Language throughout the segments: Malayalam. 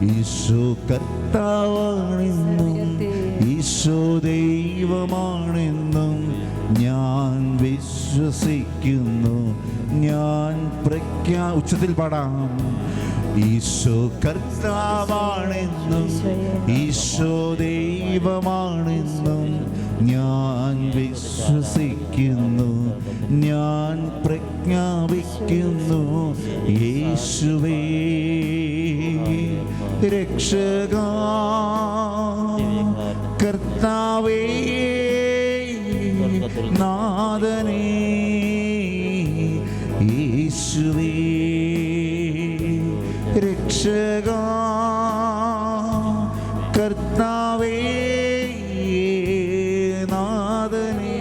ഈശോ കർത്താവാണെന്നും ഈശോ ദൈവമാണെന്നും ഞാൻ വിശ്വസിക്കുന്നു. ഞാൻ ഉച്ചത്തിൽ പാടാം. ഈശോ കർത്താവാണെന്നും ഈശോ ദൈവമാണെന്നും ഞാൻ വിശ്വസിക്കുന്നു. ഞാൻ പ്രഖ്യാപിക്കുന്നു. യേശുവേ രക്ഷകാ, കർത്താവേ നാഥനേ, യേശുവേ രക്ഷകാ, കർത്താവേ നാഥനേ.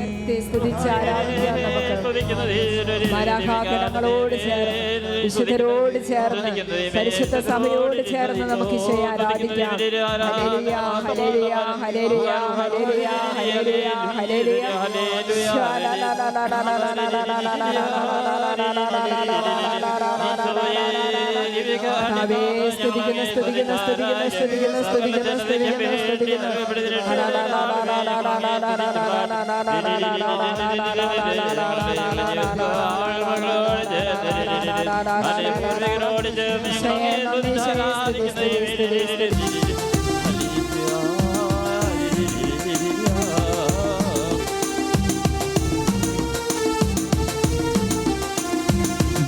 മാലാഖാഗണങ്ങളോട് ചേർന്ന് വിശുദ്ധരോട് ചേർന്ന് പരിശുദ്ധ സഭയോട് ചേർന്ന് നമുക്ക് ഈശോയെ ആരാധിക്കാം. Hallelujah hallelujah hallelujah hallelujah hallelujah hallelujah. സ്തുതിക്കുന്നു സ്തുതിക്കുന്നു സ്തുതിക്കുന്നു സ്തുതിക്കുന്നു സ്തുതിക്കുന്നു സ്തുതിക്കുന്നു സ്തുതിക്കുന്നു.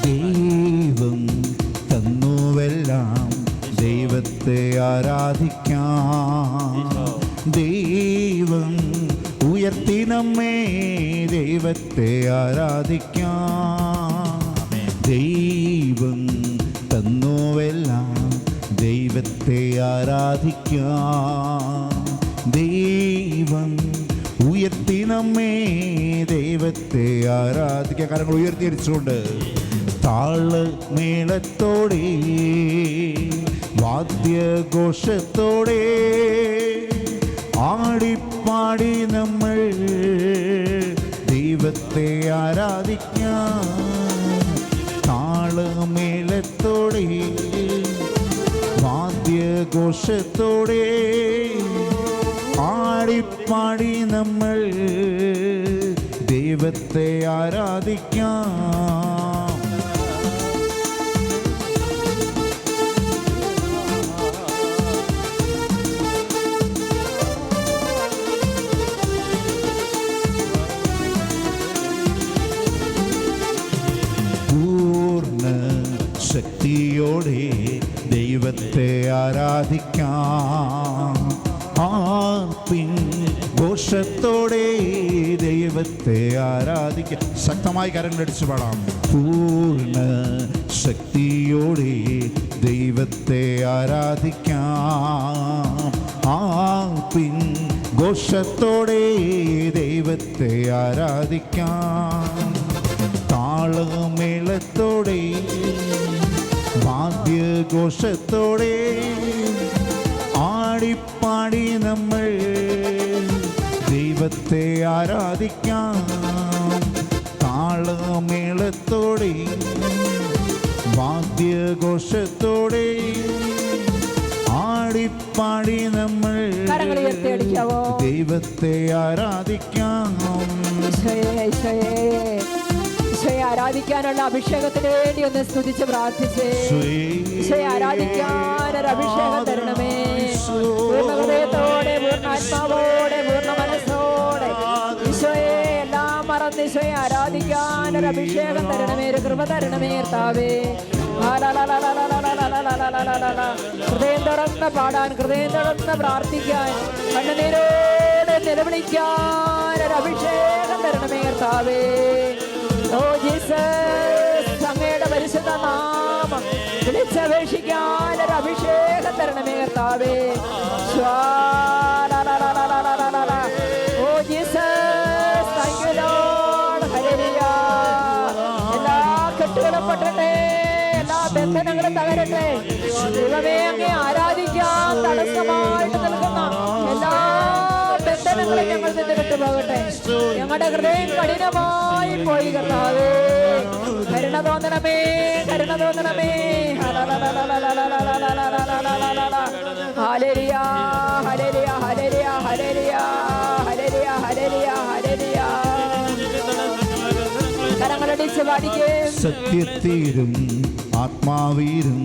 ദൈവം തന്നുവെല്ലാം, ദൈവത്തെ ആരാധിക്കാം. ദൈവം ഉയർത്തി നമ്മെ, ദൈവത്തെ ആരാധിക്കാം. ദൈവം തന്നുവെല്ലാം, ദൈവത്തെ ആരാധിക്കാം. ദൈവം ഉയർത്തി നമ്മെ, ദൈവത്തെ ആരാധിക്കാം. കരങ്ങൾ ഉയർത്തിയടിച്ചുകൊണ്ട് താളമേളത്തോടെ വാദ്യഘോഷത്തോടെ ആടിപ്പാടി നമ്മൾ ദൈവത്തെ ആരാധിക്കാം. താളമേളത്തോടെ വാദ്യഘോഷത്തോടെ ആടിപ്പാടി നമ്മൾ ദൈവത്തെ ആരാധിക്കാം. ശക്തിയോടെ ദൈവത്തെ ആരാധിക്കാം. ആർപ്പിൻ ഘോഷത്തോടെ ദൈവത്തെ ആരാധിക്കാം. ശക്തമായി കരങ്ങളടിച്ചു പാടാം. പൂർണ്ണ ശക്തിയോടെ ദൈവത്തെ ആരാധിക്കാം. ആർപ്പിൻ ഘോഷത്തോടെ ദൈവത്തെ ആരാധിക്കാം. താളമേളത്തോടെ വാദ്യഘോഷത്തോടെ ആടിപ്പാടി നമ്മൾ ദൈവത്തെ ആരാധിക്കാം. താളമേളത്തോടെ വാദ്യഘോഷത്തോടെ ആടിപ്പാടി നമ്മൾ ദൈവത്തെ ആരാധിക്കാം. ഈശോയെ ആരാധിക്കാനുള്ള അഭിഷേകത്തിന് വേണ്ടി ഒന്ന് സ്തുതിച്ച് പ്രാർത്ഥിച്ചേ. ഈശോയെ ആരാധിക്കാൻ ഒരു അഭിഷേകം തരണമേ. പൂർണ്ണ ഹൃദയത്തോടെ, പൂർണ്ണ ആത്മാവോടെ, പൂർണ്ണ മനസ്സോടെ ഈശോയെ എല്ലാം മറന്ന് ഈശോയെ ആരാധിക്കാൻ ഒരു അഭിഷേകം തരണമേ, ഒരു കൃപ തരണമേ കർത്താവേ. ഹൃദയം തുറന്ന് പാടാൻ, ഹൃദയം തുറന്ന് പ്രാർത്ഥിക്കാൻ, കണ്ണുനീരോടെ നിലവിളിക്കാൻ ഒരു അഭിഷേകം തരണമേ കർത്താവേ. ഓ ജീസസ്, അങ്ങയുടെ പരിശുദ്ധ നാമം വിളിച്ചപേക്ഷിക്കാൻ ഒരു അഭിഷേകം തരണമേ കർത്താവേ. Oh Jesus, thank you Lord. ഹല്ലേലൂയ. എല്ലാ കെട്ടുകളും പൊട്ടട്ടെ, എല്ലാ ബന്ധനങ്ങളും തകരട്ടെ. ദൈവമേ, അങ്ങേ ആരാധിക്കാൻ തടസ്സമായിട്ട് നിൽക്കുന്ന എല്ലാ ബന്ധനങ്ങളും ഞങ്ങൾ നിന്ന് പോകട്ടെ. ഞങ്ങളുടെ ഹൃദയം കഠിനമായി പോയി കർത്താവേ, കരുണ തോന്നണമേ, കരുണ തോന്നണമേ. ഹല്ലേലൂയ, hallelujah, hallelujah, hallelujah, hallelujah, hallelujah, ഹല്ലേലൂയ. കരങ്ങളടിച്ച് പാടിക്കേ. സത്യത്തിലും ആത്മാവിലും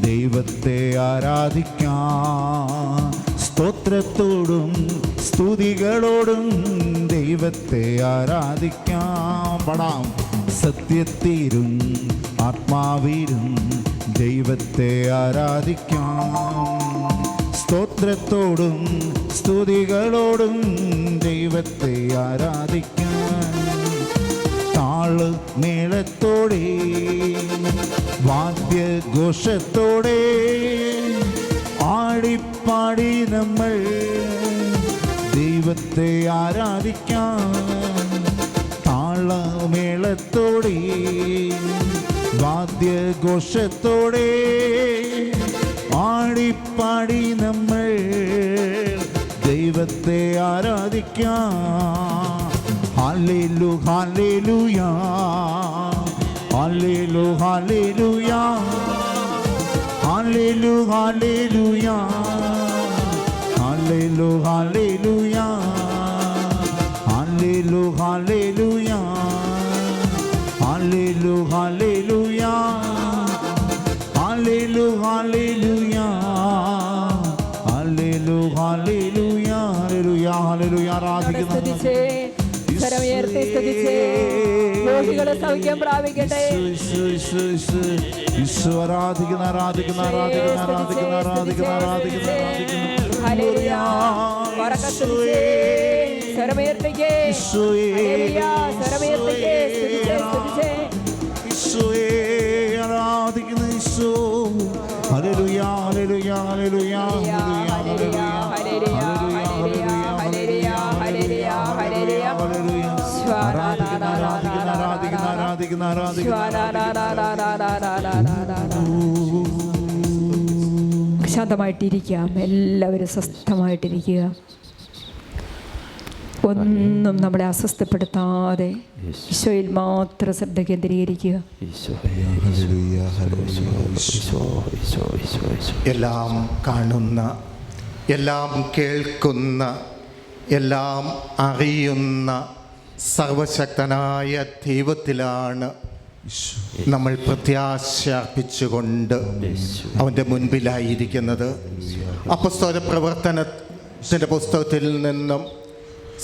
ദൈവത്തെ ആരാധിക്കാം, സ്തോത്രത്തോടും സ്തുതികളോടും ദൈവത്തെ ആരാധിക്കാം. പാടാം. സത്യത്തിലും ആത്മാവിലും ദൈവത്തെ ആരാധിക്കാം, സ്തോത്രത്തോടും സ്തുതികളോടും ദൈവത്തെ ആരാധിക്കാം. താള് മേളത്തോടെ വാദ്യഘോഷത്തോടെ ആടിപ്പാടി നമ്മൾ ദൈവത്തെ ആരാധിക്കാം. താളമേളത്തോടെ വാദ്യഘോഷത്തോടെ ആടിപ്പാടി നമ്മൾ ദൈവത്തെ ആരാധിക്കാം. Hallelujah, hallelujah, hallelujah, hallelujah, hallelujah, hallelujah, hallelujah, hallelujah, hallelujah, hallelujah, hallelujah, hallelujah, hallelujah, hallelujah, hallelujah, hallelujah, hallelujah, hallelujah. ആരാധിക്കുന്നു. സ്വരമുയർത്തി സ്തുതിച്ചേ. രോഗികളെ സൗഖ്യം പ്രാപിക്കട്ടെ. ആരാധിക്കുന്ന, ആരാധിക്കുന്ന, ആരാധിക്കുന്ന, ആരാധിക്കുന്ന, ആരാധിക്കുന്ന, ആരാധിക്കുന്ന, ഹല്ലേലൂയ. വറക്കത്തുതിച്ചേ. സ്വരമുയർത്തിക്കേ. ഹല്ലേലൂയ. സ്വരമുയർത്തിക്കേ. സ്തുതിച്ചേ, സ്തുതിച്ചേ. ഈശോയെ ആരാധിക്കുന്ന Isho. Hallelujah, hallelujah, hallelujah, hallelujah, hallelujah, hallelujah, hallelujah, hallelujah, hallelujah. ആരാധിക്കുന്ന, ആരാധിക്കുന്ന, ആരാധിക്കുന്ന, ആരാധിക്കുന്ന, ആരാധിക്കുന്ന. ശാന്തമായിട്ടിരിക്കാം. എല്ലാവരും സ്വസ്ഥമായിട്ടിരിക്കുക. ഒന്നും നമ്മളെ അസ്വസ്ഥപ്പെടുത്താതെ ഈശോയിൽ മാത്രം ശ്രദ്ധ കേന്ദ്രീകരിക്കുക. എല്ലാം കാണുന്ന, എല്ലാം കേൾക്കുന്ന, എല്ലാം അറിയുന്ന സർവശക്തനായ ദൈവത്തിലാണ് നമ്മൾ പ്രത്യാശ അർപ്പിച്ചുകൊണ്ട് അവൻ്റെ മുൻപിലായിരിക്കുന്നത്. അപ്പസ്തോല പ്രവർത്തനത്തിൻ്റെ പുസ്തകത്തിൽ നിന്നും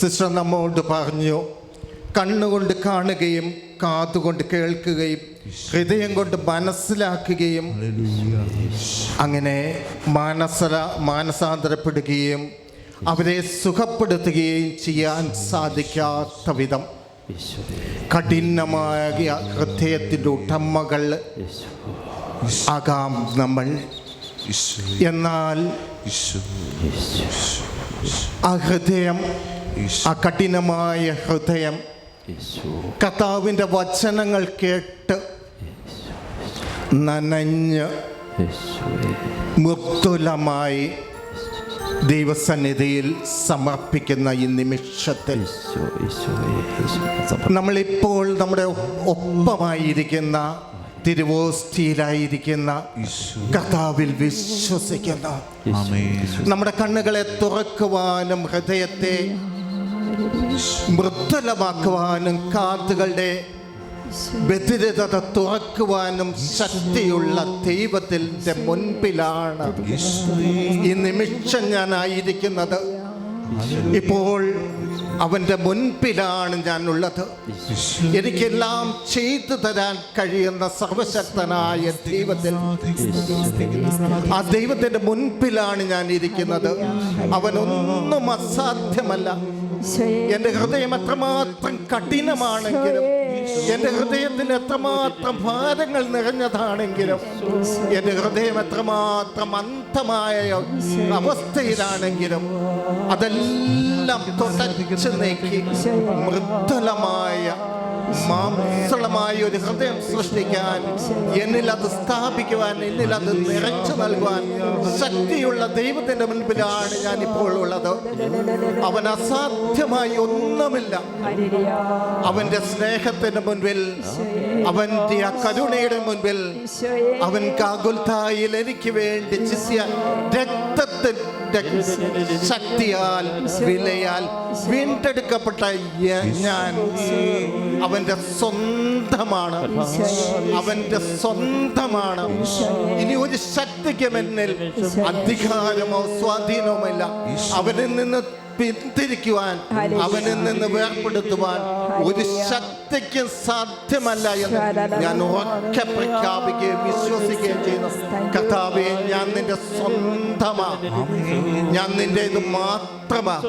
സിസ്റ്റർ നമ്മോട് പറഞ്ഞു, കണ്ണുകൊണ്ട് കാണുകയും കാതുകൊണ്ട് കേൾക്കുകയും ഹൃദയം കൊണ്ട് മനസ്സിലാക്കുകയും അങ്ങനെ മാനസാന്തരപ്പെടുകയും അവരെ സുഖപ്പെടുത്തുകയും ചെയ്യാൻ സാധിക്കാത്ത വിധം കഠിനമായ ഹൃദയത്തിൻ്റെ ഉടമകൾ ആകാം നമ്മൾ. എന്നാൽ ആ ഹൃദയം, ആ കഠിനമായ ഹൃദയം കർത്താവിൻ്റെ വചനങ്ങൾ കേട്ട് നനഞ്ഞ് മൃദുലമായി ദൈവസന്നിധിയിൽ സമർപ്പിക്കുന്ന ഈ നിമിഷത്തിൽ നമ്മളിപ്പോൾ നമ്മുടെ ഒപ്പമായിരിക്കുന്ന, തിരുവോസ്തിയിലായിരിക്കുന്ന കർത്താവിൽ വിശ്വസിക്കുന്ന, നമ്മുടെ കണ്ണുകളെ തുറക്കുവാനും ഹൃദയത്തെ മൃദുലമാക്കുവാനും കാതുകളുടെ ബധിരത തുറക്കുവാനും ശക്തിയുള്ള ദൈവത്തിൻ്റെ മുൻപിലാണ് ഈ നിമിഷം ഞാനായിരിക്കുന്നത്. ഇപ്പോൾ അവൻ്റെ മുൻപിലാണ് ഞാനുള്ളത്. എനിക്കെല്ലാം ചെയ്തു തരാൻ കഴിയുന്ന സർവശക്തനായ ദൈവത്തിൽ, ആ ദൈവത്തിൻ്റെ മുൻപിലാണ് ഞാൻ ഇരിക്കുന്നത്. അവനൊന്നും അസാധ്യമല്ല. എൻ്റെ ഹൃദയം എത്രമാത്രം കഠിനമാണെങ്കിലും, എൻ്റെ ഹൃദയത്തിൽ എത്രമാത്രം ഭാരങ്ങൾ നിറഞ്ഞതാണെങ്കിലും, എൻ്റെ ഹൃദയം എത്രമാത്രം അന്ധമായ അവസ്ഥയിലാണെങ്കിലും അതെല്ലാം തുടച്ചു നീക്കി മൃദുലമായ മാംസളമായ ഒരു ഹൃദയം സൃഷ്ടിക്കാൻ, എന്നിൽ അത് സ്ഥാപിക്കുവാൻ, എന്നിൽ അത് നിറച്ചു നൽകുവാൻ ശക്തിയുള്ള ദൈവത്തിന്റെ മുൻപിലാണ് ഞാൻ ഇപ്പോൾ ഉള്ളത്. അവൻ അസാധ്യമായി ഒന്നുമില്ല. അവന്റെ സ്നേഹത്തിന്റെ മുൻപിൽ, അവന്റെ ആ കരുണയുടെ മുൻപിൽ, അവൻ ഗാഗുൽഥായിൽ എനിക്ക് വേണ്ടി ചിന്തിയ രക്തത്തിന്റെ ശക്തിയാൽ, വിലയാൽ വീണ്ടെടുക്കപ്പെട്ട ഞാൻ അവന്റെ സ്വന്തമാണ്, അവന്റെ സ്വന്തമാണ്. ഇനി ഒരു ശക്തിക്കും എന്നിൽ അധികാരമോ സ്വാധീനവുമില്ല. അവനിൽ നിന്ന് പിന്തിരിക്കുവാൻ, അവനിൽ നിന്ന് വേർപെടുത്തുവാൻ ഒരു ശക്തിക്കും സാധ്യമല്ല എന്ന് ഞാൻ ഉറക്കെ പ്രഖ്യാപിക്കുകയും വിശ്വസിക്കുകയും ചെയ്യുന്നു. കർത്താവേ, ഞാൻ നിന്റെ സ്വന്തമാണ്, ഞാൻ നിന്റെ ഇത് മാത്രമാണ്.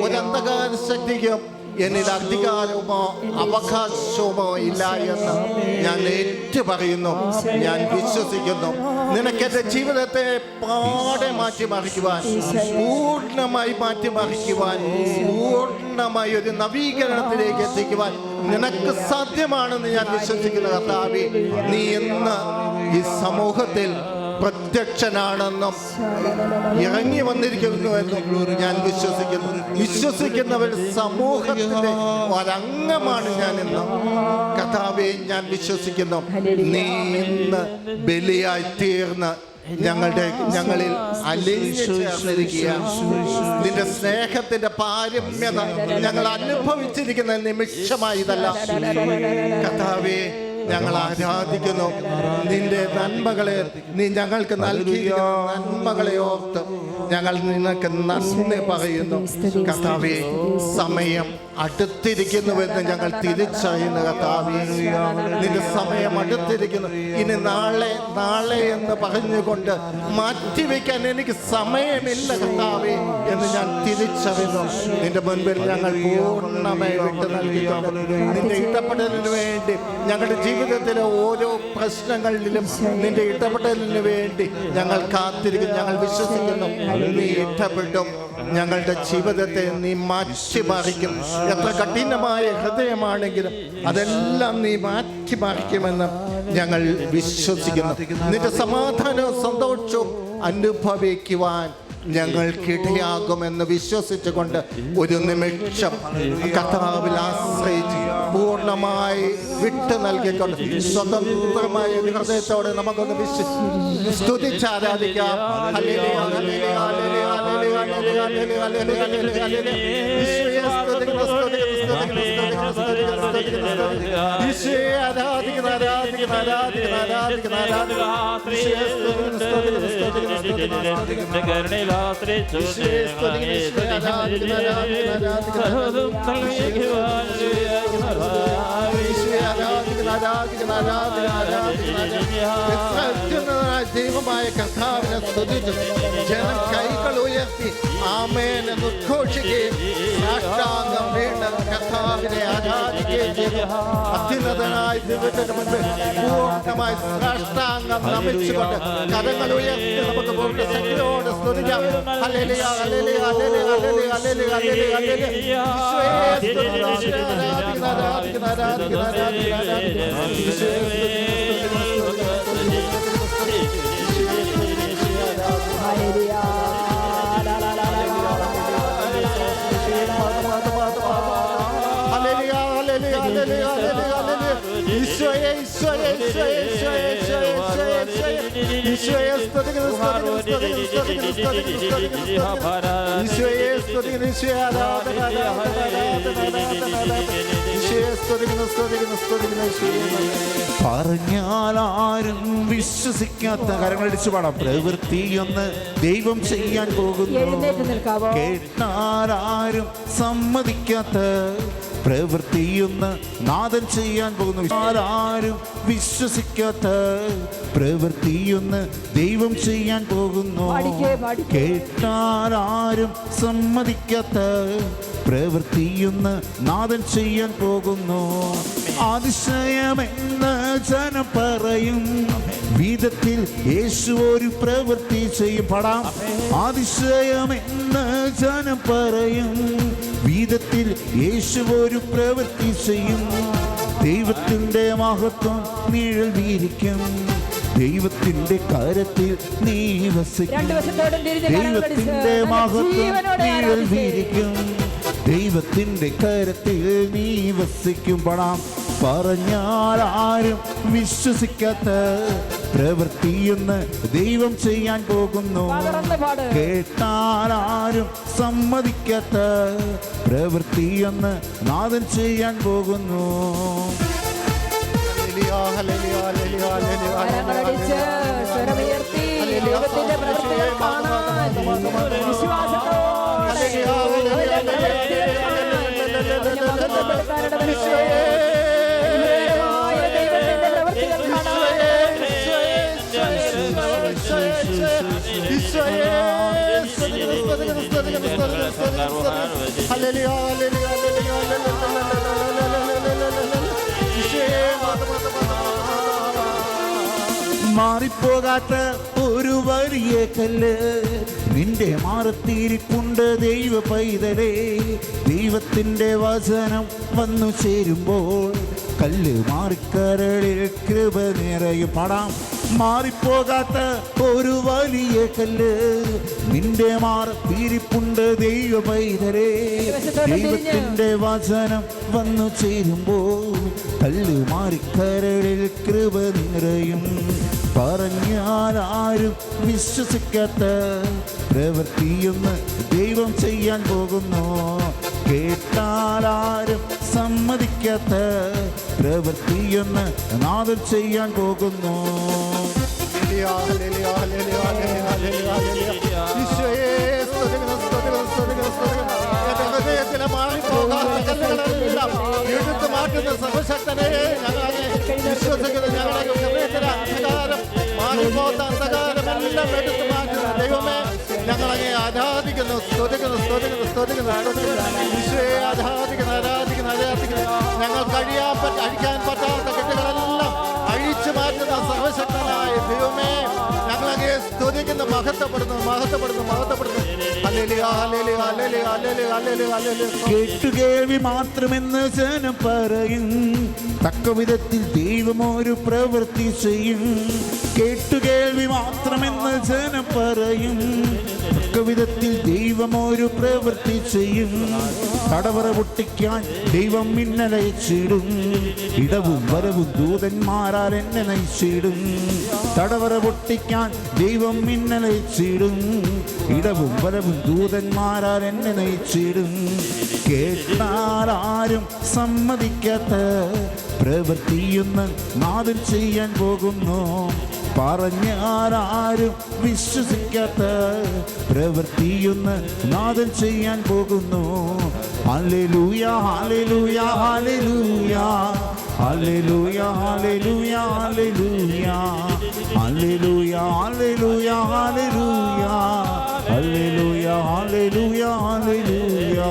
ഒരു അന്ധകാര ശക്തിക്കും എന്നിൽ അധികാരമോ അവകാശമോ ഇല്ല എന്ന് ഞാൻ ഏറ്റു പറയുന്നു, ഞാൻ വിശ്വസിക്കുന്നു. നിനക്കെന്റെ ജീവിതത്തെ പാടെ മാറ്റിമറിക്കുവാൻ, പൂർണ്ണമായി മാറ്റിമറിക്കുവാൻ, പൂർണ്ണമായി ഒരു നവീകരണത്തിലേക്ക് എത്തിക്കുവാൻ നിനക്ക് സാധ്യമാണെന്ന് ഞാൻ വിശ്വസിക്കുന്നു. കർത്താവേ, നീ ഇന്ന് ഈ സമൂഹത്തിൽ പ്രത്യക്ഷനാണെന്നും ഇറങ്ങി വന്നിരിക്കുന്നുവെന്നും ഞാൻ വിശ്വസിക്കുന്നു. വിശ്വസിക്കുന്നവർ സമൂഹത്തിന്റെ ഒരംഗമാണ് ഞാൻ ഇന്ന്. കർത്താവേ, ഞാൻ വിശ്വസിക്കുന്നു. നീ ഇന്ന് ബലിയായി തീർന്ന് ഞങ്ങളിൽ അലിഞ്ഞു ചേർന്നിരിക്കുക. നിന്റെ സ്നേഹത്തിന്റെ പാരമ്യത ഞങ്ങൾ അനുഭവിച്ചിരിക്കുന്ന നിമിഷമായതല്ല. കർത്താവേ, ഞങ്ങൾ ആരാധിക്കുന്നു. നിന്റെ നന്മകളെ, നീ ഞങ്ങൾക്ക് നൽകിയിരിക്കുന്ന നന്മകളെ ഓർത്ത് ഞങ്ങൾ നിനക്ക് നന്ദി പറയുന്നു. കർത്താവേ, സമയം അടുത്തിരിക്കുന്നുവെന്ന് ഞങ്ങൾ തിരിച്ചറിയുന്നു. കർത്താവേ, നിന്റെ സമയം അടുത്തിരിക്കുന്നു. ഇനി നാളെ നാളെ എന്ന് പറഞ്ഞുകൊണ്ട് മാറ്റിവെക്കാൻ എനിക്ക് സമയമില്ല കർത്താവേ എന്ന് ഞാൻ തിരിച്ചറിയുന്നു. നിന്റെ മുൻപിൽ ഞങ്ങൾ പൂർണ്ണമായി വിട്ടു നൽകിയിട്ടുണ്ട്. നിന്റെ ഇടപെടലിന് വേണ്ടി, ഞങ്ങളുടെ ജീവിതത്തിലെ ഓരോ പ്രശ്നങ്ങളിലും നിന്റെ ഇടപെടലിന് വേണ്ടി ഞങ്ങൾ കാത്തിരിക്കുന്നു. ഞങ്ങൾ വിശ്വസിക്കുന്നു, നീ ഇടപെടും. ഞങ്ങളുടെ ജീവിതത്തെ നീ മാറ്റിമറിക്കും. എത്ര കഠിനമായ ഹൃദയമാണെങ്കിലും അതെല്ലാം നീ മാറ്റിമറിക്കുമെന്ന് ഞങ്ങൾ വിശ്വസിക്കുന്നു. നിന്റെ സമാധാനവും സന്തോഷവും അനുഭവിക്കുവാൻ ഞങ്ങൾക്കിടയാകുമെന്ന് വിശ്വസിച്ചുകൊണ്ട് ഒരു നിമിഷം കർത്താവിൽ ആശ്രയിച്ച് പൂർണ്ണമായി വിട്ടു നൽകിക്കൊണ്ട് സ്വതന്ത്രമായ ഒരു ഹൃദയത്തോടെ നമുക്കൊന്ന് സ്തുതിച്ചാരാധിക്കാം. ദൈവമായ കർത്താവിനെ സ്തുതിച്ചു ജനം കൈകൾ ഉയർത്തി ആമേൻ എന്ന് ഉദ്ഘോഷിക്കുകയും സാഷ്ടാംഗം വീണ് കർത്താവിനെ ആരാധിക്കുകയും ചെയ്തു. അത്യുന്നതനായ ദൈവത്തിന് മുൻപിൽ പൂർണ്ണമായി സാഷ്ടാംഗം നമിച്ചുകൊണ്ട് കരങ്ങൾ ഉയർത്തി നമുക്ക് പൂർണ്ണ ശക്തിയോട് സ്തുതിക്കാം. Hallelujah, hallelujah, hallelujah, hallelujah, hallelujah, hallelujah, hallelujah. ഈശോയെ സ്തുതിക്കുന്നു, ആരാധിക്കുന്നു, ആരാധിക്കുന്നു, ആരാധിക്കുന്നു, ആരാധിക്കുന്നു. ഈശോയെ സ്തുതിക്കുന്നു, പറഞ്ഞാൽ ആരും വിശ്വസിക്കാത്ത, കരങ്ങളടിച്ചു പാടാം, പ്രവൃത്തിയൊന്ന് ദൈവം ചെയ്യാൻ പോകുന്നു. കേട്ടാൽ ആരും സമ്മതിക്കാത്ത പ്രവൃത്തിയൊന്ന് നാഥൻ ചെയ്യാൻ പോകുന്നു. ആരും വിശ്വസിക്കാത്ത പ്രവൃത്തിയൊന്ന് ദൈവം ചെയ്യാൻ പോകുന്നു. കേട്ടാൽ ആരും സമ്മതിക്കാത്ത പ്രവൃത്തിയൊന്ന് നാഥൻ ചെയ്യാൻ പോകുന്നു. അതിശയമെന്ന് ജനം പറയും വിധത്തിൽ യേശു ഒരു പ്രവൃത്തി ചെയ്യും. പാടാം. അതിശയമെന്ന് ജനം പറയും വിധത്തിൽ യേശു ഒരു പ്രവൃത്തി ചെയ്യും. ദൈവത്തിൻ്റെ മഹത്വം നിഴൽ വീരിക്കും. ദൈവത്തിൻ്റെ കരത്തിൽ നീ വസിക്കും. ദൈവത്തിൻ്റെ മഹത്വം നിഴൽ വീരിക്കും. ദൈവത്തിൻ്റെ കരത്തിൽ നീ വസിക്കും. പണം പറഞ്ഞാൽ ആരും വിശ്വസിക്കാത്ത പ്രവൃത്തിയെന്ന് ദൈവം ചെയ്യാൻ പോകുന്നു. കേട്ടാൽ ആരും സമ്മതിക്കാത്ത പ്രവൃത്തിയെന്ന് നാഥൻ ചെയ്യാൻ പോകുന്നു. മാറിപ്പോകാത്ത ഒരു വലിയ കല്ല് നിന്റെ മാറത്തിരിപ്പുണ്ട് ദൈവ പൈതലേ. ദൈവത്തിൻ്റെ വചനം വന്നു ചേരുമ്പോൾ കല്ല് മാറിക്കരളിൽ കൃപ നിറയും. പാടാം. മാറിപ്പോകാത്ത ഒരു വലിയ കല്ല് നിന്റെ മാറത്തിരിപ്പുണ്ട് ദൈവ പൈതലേ. ദൈവത്തിൻ്റെ വചനം വന്നു ചേരുമ്പോൾ കല്ല് മാറിക്കരളിൽ കൃപ നിറയും. പറഞ്ഞാൽ ആരും വിശ്വസിക്കാത്ത പ്രവൃത്തിയൊന്ന് ദൈവം ചെയ്യാൻ പോകുന്നു. കേട്ടാൽ ആരും സമ്മതിക്കാത്ത പ്രവൃത്തിയൊന്ന് നാഥൻ ചെയ്യാൻ പോകുന്നു. എടുത്തു മാറ്റുന്ന സർവശക്തനെ ഞങ്ങളെ വിശ്വസിക്കുന്ന ഞങ്ങളെ മാറിപ്പോത്ത അന്ധകാരമെല്ലാം എടുത്തു മാറ്റുന്ന ദൈവമേ ഞങ്ങളെ ആരാധിക്കുന്നു, സ്തുതിക്കുന്നു, സ്തുതിക്കുന്നു, സ്തുതിക്കുന്നു. ഈശോയെ ആരാധിക്കുന്നു, ആരാധിക്കുന്നു, ആരാധിക്കുന്നു. ഞങ്ങൾ അഴിക്കാൻ പറ്റാത്ത കെട്ടുകളെല്ലാം അഴിച്ചു മാറ്റുന്ന സർവശക്തനായ ദൈവമേ ഞങ്ങളെ സ്തുതിക്കുന്നു, മഹത്വപ്പെടുന്നു, മഹത്വപ്പെടുന്നു, മഹത്വപ്പെടുന്നു. കേട്ടുകേൾവി മാത്രമെന്ന് ജനം പറയും, തക്ക വിധത്തിൽ ദൈവം ഒരു പ്രവൃത്തി ചെയ്യും. കേട്ടുകേൾവി മാത്രമെന്ന് ജനം പറയും, തക്ക വിധത്തിൽ ദൈവം ഒരു പ്രവൃത്തി ചെയ്യും. തടവറ പൊട്ടിക്കാൻ ദൈവം മിന്നലയച്ചിടും, ഇടവും വരവും ദൂതന്മാരാൽ എന്നെ നയിച്ചിടും. തടവറ പൊട്ടിക്കാൻ ദൈവം മിന്നലയച്ചിടും, ഇടവും വരവും ദൂതന്മാരാൽ എന്നെ നയിച്ചിടും. കേട്ടാൽ ആരും സമ്മതിക്കാത്ത പ്രവൃത്തിയൊന്ന് നാഥൻ ചെയ്യാൻ പോകുന്നു. പറഞ്ഞാൽ ആരും വിശ്വസിക്കാത്ത പ്രവൃത്തിയൊന്ന് നാഥൻ ചെയ്യാൻ പോകുന്നു. Hallelujah, hallelujah, hallelujah, hallelujah, hallelujah, hallelujah, hallelujah, hallelujah, hallelujah, hallelujah, hallelujah, hallelujah,